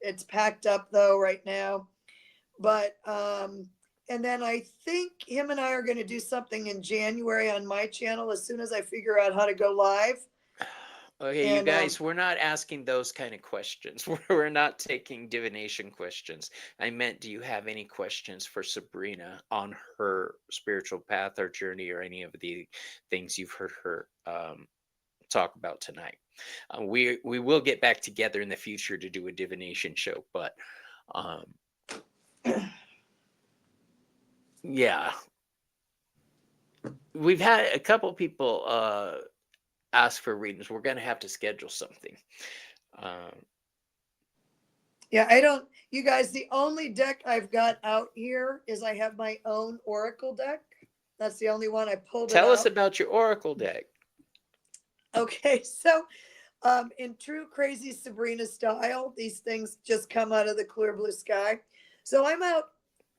It's packed up though right now. But and then I think him and I are going to do something in January on my channel as soon as I figure out how to go live. Okay, you And guys, we're not asking those kind of questions. We're not taking divination questions. I meant, do you have any questions for Sabrina on her spiritual path or journey or any of the things you've heard her talk about tonight? We will get back together in the future to do a divination show, but um, yeah, we've had a couple people ask for readings. We're gonna have to schedule something. Um, yeah, I don't, you guys, the only deck I've got out here is I have my own Oracle deck. That's the only one. I pulled it Tell us out. about your oracle deck. Okay, so in true crazy Sabrina style, these things just come out of the clear blue sky. So I'm out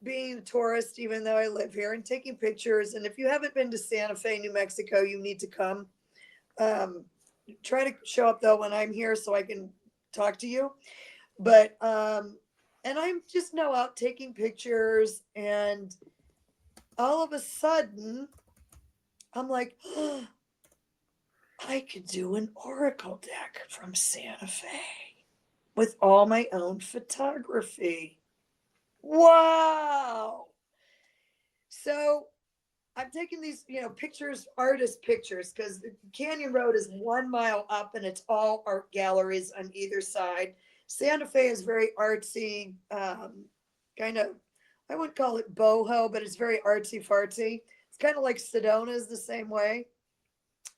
being a tourist, even though I live here, and taking pictures. And if you haven't been to Santa Fe, New Mexico, you need to come. Um, Try to show up though when I'm here so I can talk to you. But and I'm just now out taking pictures, and all of a sudden I'm like, oh, I could do an oracle deck from Santa Fe with all my own photography. Wow. So I'm taking these, pictures, artist pictures, because Canyon Road is 1 mile up and it's all art galleries on either side. Santa Fe is very artsy, kind of, I wouldn't call it boho, but it's very artsy fartsy. It's kind of like Sedona is the same way.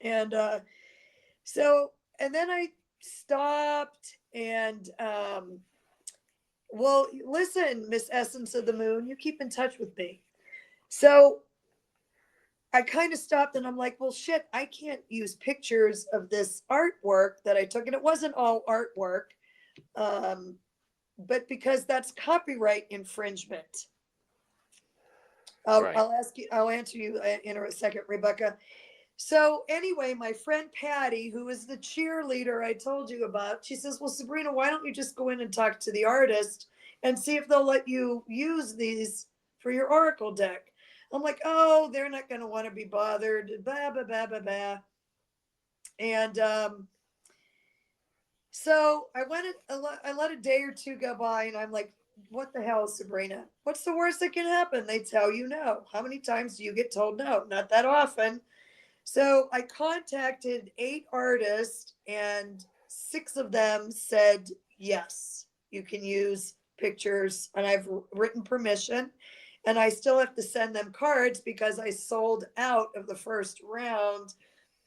And so, and then I stopped and, well, listen, Miss Essence of the Moon, you keep in touch with me. So I kind of stopped and I'm like, well, shit, I can't use pictures of this artwork that I took. And it wasn't all artwork, um, but because that's copyright infringement. Right. I'll ask you, I'll answer you in a second, Rebecca. So anyway, my friend Patty, who is the cheerleader I told you about, she says, well, Sabrina, why don't you just go in and talk to the artist and see if they'll let you use these for your oracle deck? I'm like, oh, they're not going to want to be bothered. Blah, blah, blah, blah, blah. And so I went, I let a day or two go by, and I'm like, what the hell, Sabrina? What's the worst that can happen? They tell you no. How many times do you get told no? Not that often. So I contacted 8 artists, and 6 of them said, yes, you can use pictures, and I've written permission. And I still have to send them cards because I sold out of the first round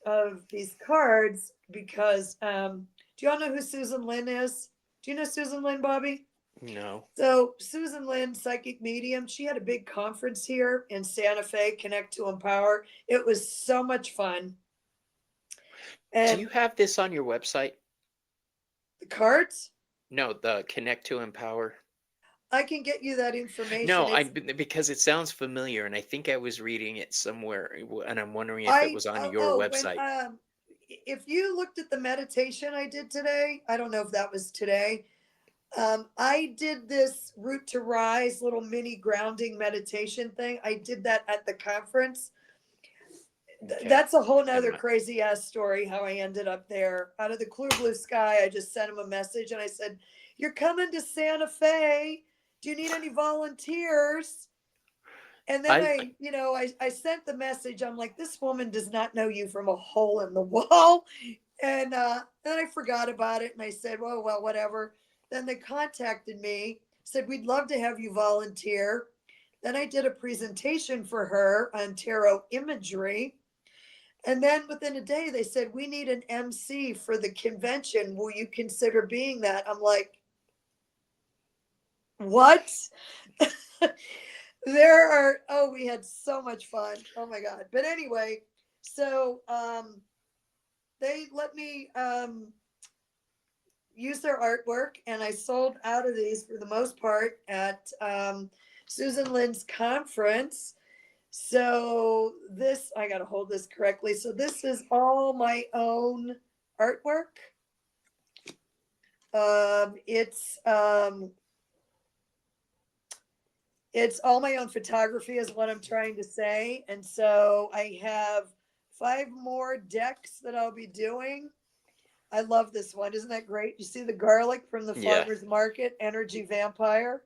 of these cards because do y'all know who Susan Lynn is? Do you know Susan Lynn, Bobby? No. So Susan Lynn, psychic medium, she had a big conference here in Santa Fe, Connect to Empower. It was so much fun. Do And you have this on your website? the cards, No, the Connect to Empower. I can get you that information. No, I It's because it sounds familiar, and I think I was reading it somewhere, and I'm wondering if it I was on oh, your oh when website. if you looked at the meditation I did today, I don't know if that was today. I did this root to rise little mini grounding meditation thing. I did that at the conference. Okay, That's a whole never nother mind. crazy ass story how I ended up there. Out of the clear blue sky, I just sent him a message and I said, you're coming to Santa Fe. Do you need any volunteers? And then I I sent the message. I'm like, this woman does not know you from a hole in the wall. And And then I forgot about it and I said, well, whatever. Then they contacted me, said, we'd love to have you volunteer. Then I did a presentation for her on tarot imagery. And then within a day, they said, we need an MC for the convention. Will you consider being that? I'm like, what? We had so much fun. Oh my God. But anyway, so they let me use their artwork, and I sold out of these for the most part at Susan Lynn's conference. So this, I got to hold this correctly. So this is all my own artwork. Um, it's um, it's all my own photography, is what I'm trying to say. And so I have 5 more decks that I'll be doing. I love this one. Isn't that great? You see the garlic from the Yeah. farmer's market, energy vampire.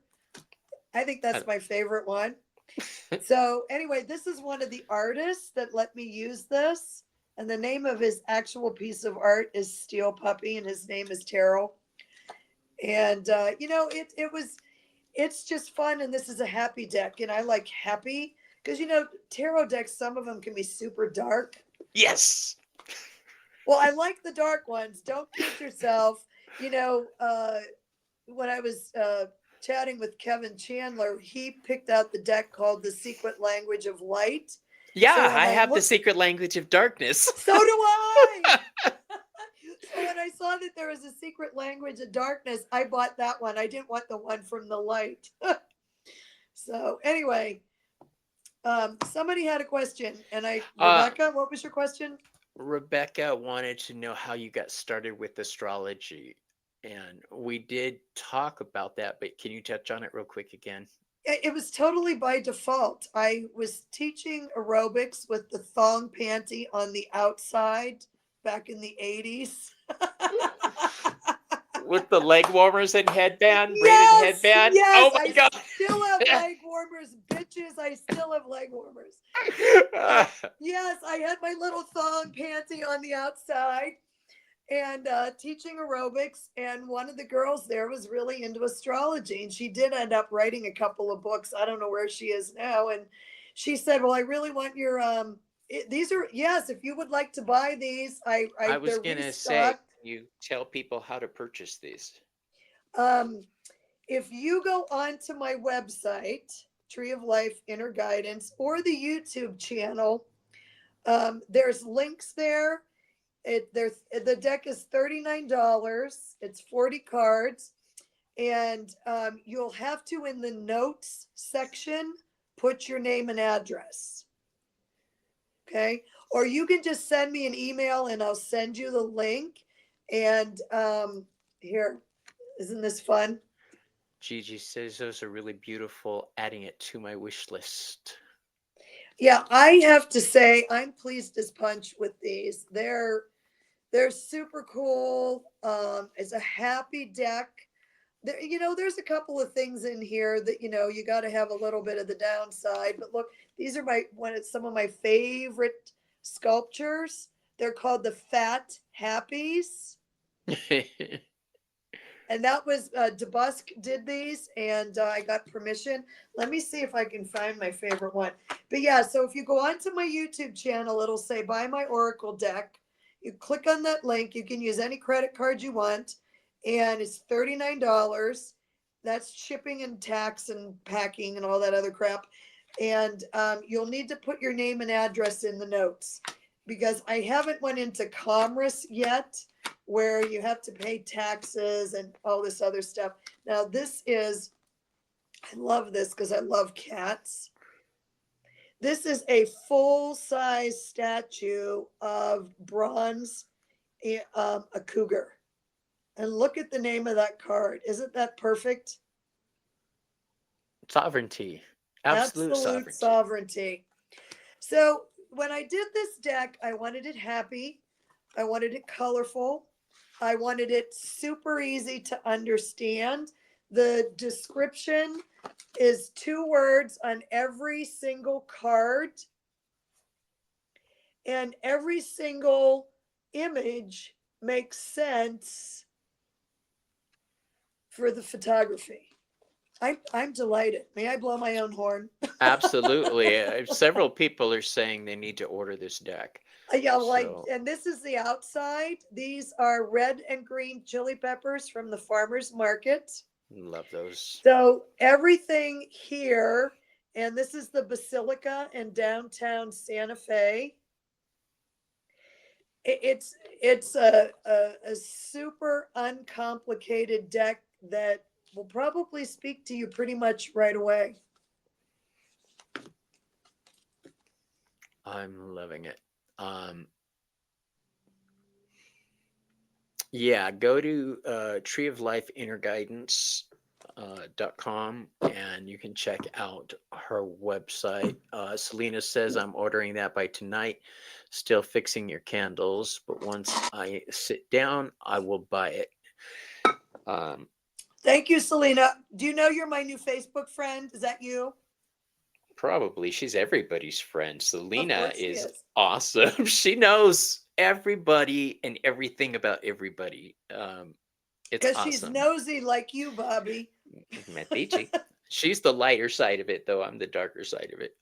I think I- that's my favorite one. So anyway, this is one of the artists that let me use this. And the name of his actual piece of art is Steel Puppy, and his name is Terrell. And it's just fun. And this is a happy deck, and I like happy because tarot decks, some of them can be super dark. yes. Well, I like the dark ones. Don't kid yourself. When I was chatting with Kevin Chandler, he picked out the deck called The Secret Language of Light. So Yeah, when I I have the looked, secret language of darkness. so do I. So when I saw that there was a secret language of darkness, I bought that one. I didn't want the one from the light. So anyway, somebody had a question, and uh, Rebecca, what was your question? Rebecca wanted to know how you got started with astrology. And we did talk about that, but can you touch on it real quick again? It was totally by default. I was teaching aerobics with the thong panty on the outside back in the 80s. With the leg warmers and headband, braided Yes, headband. yes, Oh my I god. still have leg warmers, bitches. I still have leg warmers. Yes, I had my little thong panty on the outside and teaching aerobics. And one of the girls there was really into astrology, and she did end up writing a couple of books. I don't know where she is now. And she said, "Well, I really want your these are, yes. If you would like to buy these, I I was they're gonna say, restocked. can you tell people how to purchase these? Um, if you go onto my website, Tree of Life Inner Guidance, or the YouTube channel, there's links there. The deck is $39. It's 40 cards, and you'll have to, in the notes section, put your name and address. Okay, or you can just send me an email and I'll send you the link. And here, isn't this fun? Gigi says those are really beautiful, adding it to my wish list. Yeah, I have to say I'm pleased as punch with these. They're super cool. It's a happy deck. There's a couple of things in here that you got to have a little bit of the downside. But look, these are some of my favorite sculptures. They're called the Fat Happies, and that was DeBusk did these, and I got permission. Let me see if I can find my favorite one. But yeah, so if you go onto my YouTube channel, it'll say buy my Oracle deck. You click on that link. You can use any credit card you want, and it's $39. That's shipping and tax and packing and all that other crap. And you'll need to put your name and address in the notes, because I haven't went into Commerce yet, where you have to pay taxes and all this other stuff. Now, I love this because I love cats. This is a full-size statue of bronze, a cougar. And look at the name of that card. Isn't that perfect? Sovereignty. Absolute Absolute sovereignty. sovereignty. So when I did this deck, I wanted it happy. I wanted it colorful. I wanted it super easy to understand. The description is 2 words on every single card, and every single image makes sense for the photography. I'm delighted. May I blow my own horn? Absolutely. Several people are saying they need to order this deck. Yeah, like, So and this is the outside. These are red and green chili peppers from the farmer's market. love those. So everything here, and this is the Basilica in downtown Santa Fe. It's a super uncomplicated deck that will probably speak to you pretty much right away. I'm loving it. Yeah, go to Tree of Life Inner Guidance .com and you can check out her website. Selena says I'm ordering that by tonight. Still fixing your candles, but once I sit down, I will buy it. Um, Thank you, Selena. Do you know you're my new Facebook friend? Is that you? Probably. She's everybody's friend. Of Selena course she is is. awesome. She knows everybody and everything about everybody. It's Because she's awesome. nosy like you, Bobby. Medici. She's the lighter side of it, though. I'm the darker side of it.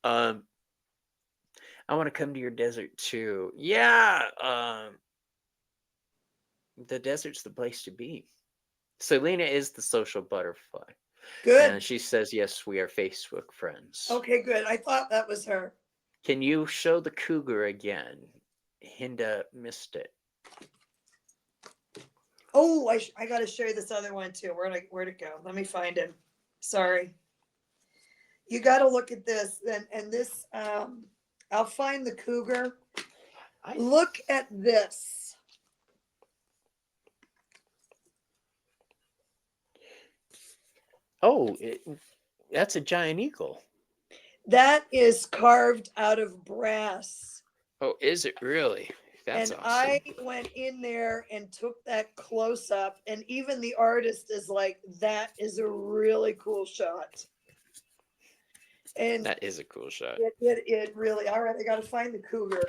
I want to come to your desert too. Yeah. The desert's the place to be. Selena is the social butterfly. Good. And she says, yes, we are Facebook friends. Okay, good. I thought that was her. Can you show the cougar again? Hinda missed it. Oh, I got to show you this other one too. Where'd it go? Let me find him. Sorry. You got to look at this. And this, I'll find the cougar. Look at this. Oh, that's a giant eagle. That is carved out of brass. Oh, is it really? That's And awesome. I went in there and took that close up, and even the artist is like, that is a really cool shot. And that is a cool shot. it really, all right, I got to find the cougar.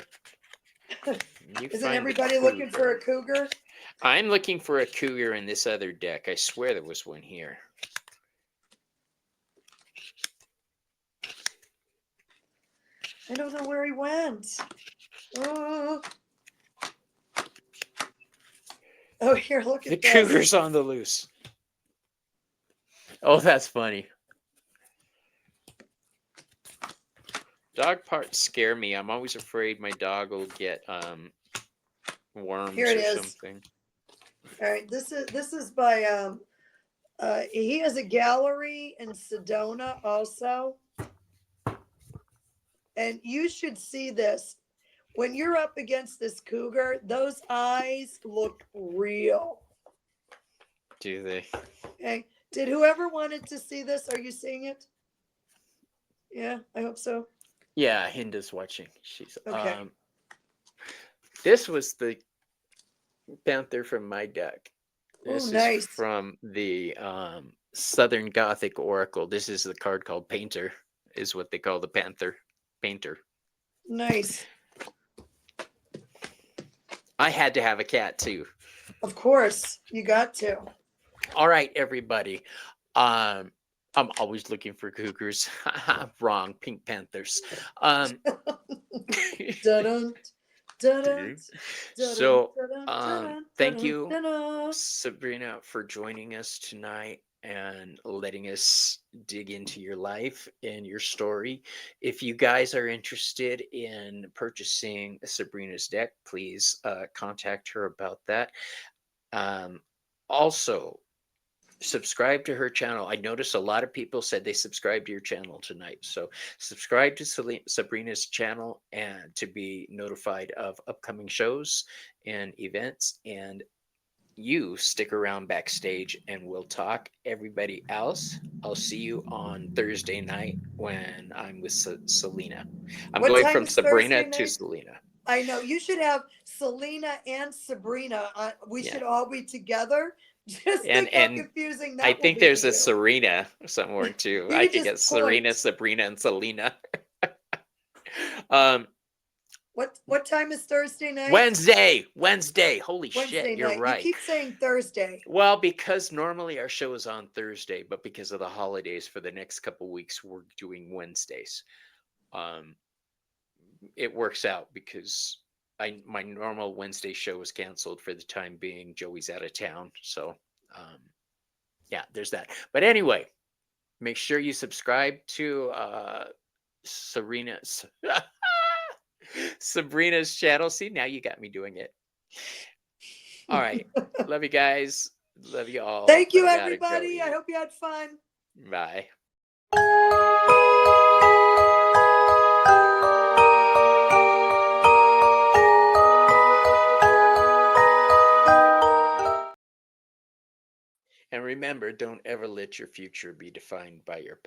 Isn't everybody looking for a cougar? I'm looking for a cougar in this other deck. I swear there was one here. I don't know where he went. Oh, here, look at the this. cougar's on the loose. Oh, that's funny. Dog parts scare me. I'm always afraid my dog will get worms Here it or is. something. All right, this is by he has a gallery in Sedona also. And you should see this. When you're up against this cougar, those eyes look real. Do they? Okay. Did whoever wanted to see this, are you seeing it? Yeah, I hope so. Yeah, Hinda's watching. She's okay. This was the panther from my deck. This nice. is from the Southern Gothic Oracle. This is the card called Painter, is what they call the panther. Painter. Nice. I had to have a cat too. Of course, you got to. All right, everybody. I'm always looking for cougars. Wrong, pink panthers. So, thank you, Sabrina, for joining us tonight and letting us dig into your life and your story. If you guys are interested in purchasing Sabrina's deck, please contact her about that. Also, subscribe to her channel. I noticed a lot of people said they subscribed to your channel tonight. So subscribe to Sabrina's channel and to be notified of upcoming shows and events. And you stick around backstage and we'll talk. Everybody else, I'll see you on Thursday night when I'm with Selena. I'm going from Sabrina to Selena. I know you should have Selena and Sabrina. We should all be together. Just think how confusing that I think there's a Serena somewhere too. I could get Serena, Sabrina, and Selena. What time is Thursday night? Wednesday. Holy shit, Wednesday you're night. You right. keep saying Thursday. Well, because normally our show is on Thursday, but because of the holidays for the next couple weeks, we're doing Wednesdays. Um, it works out because my normal Wednesday show was canceled for the time being. Joey's out of town, so um, yeah, there's that. But anyway, make sure you subscribe to Serena's Sabrina's channel. See, now you got me doing it. All right, love you guys. Love you all, Thank but you, I gotta go everybody. I eat. hope you had fun. Bye. And remember, don't ever let your future be defined by your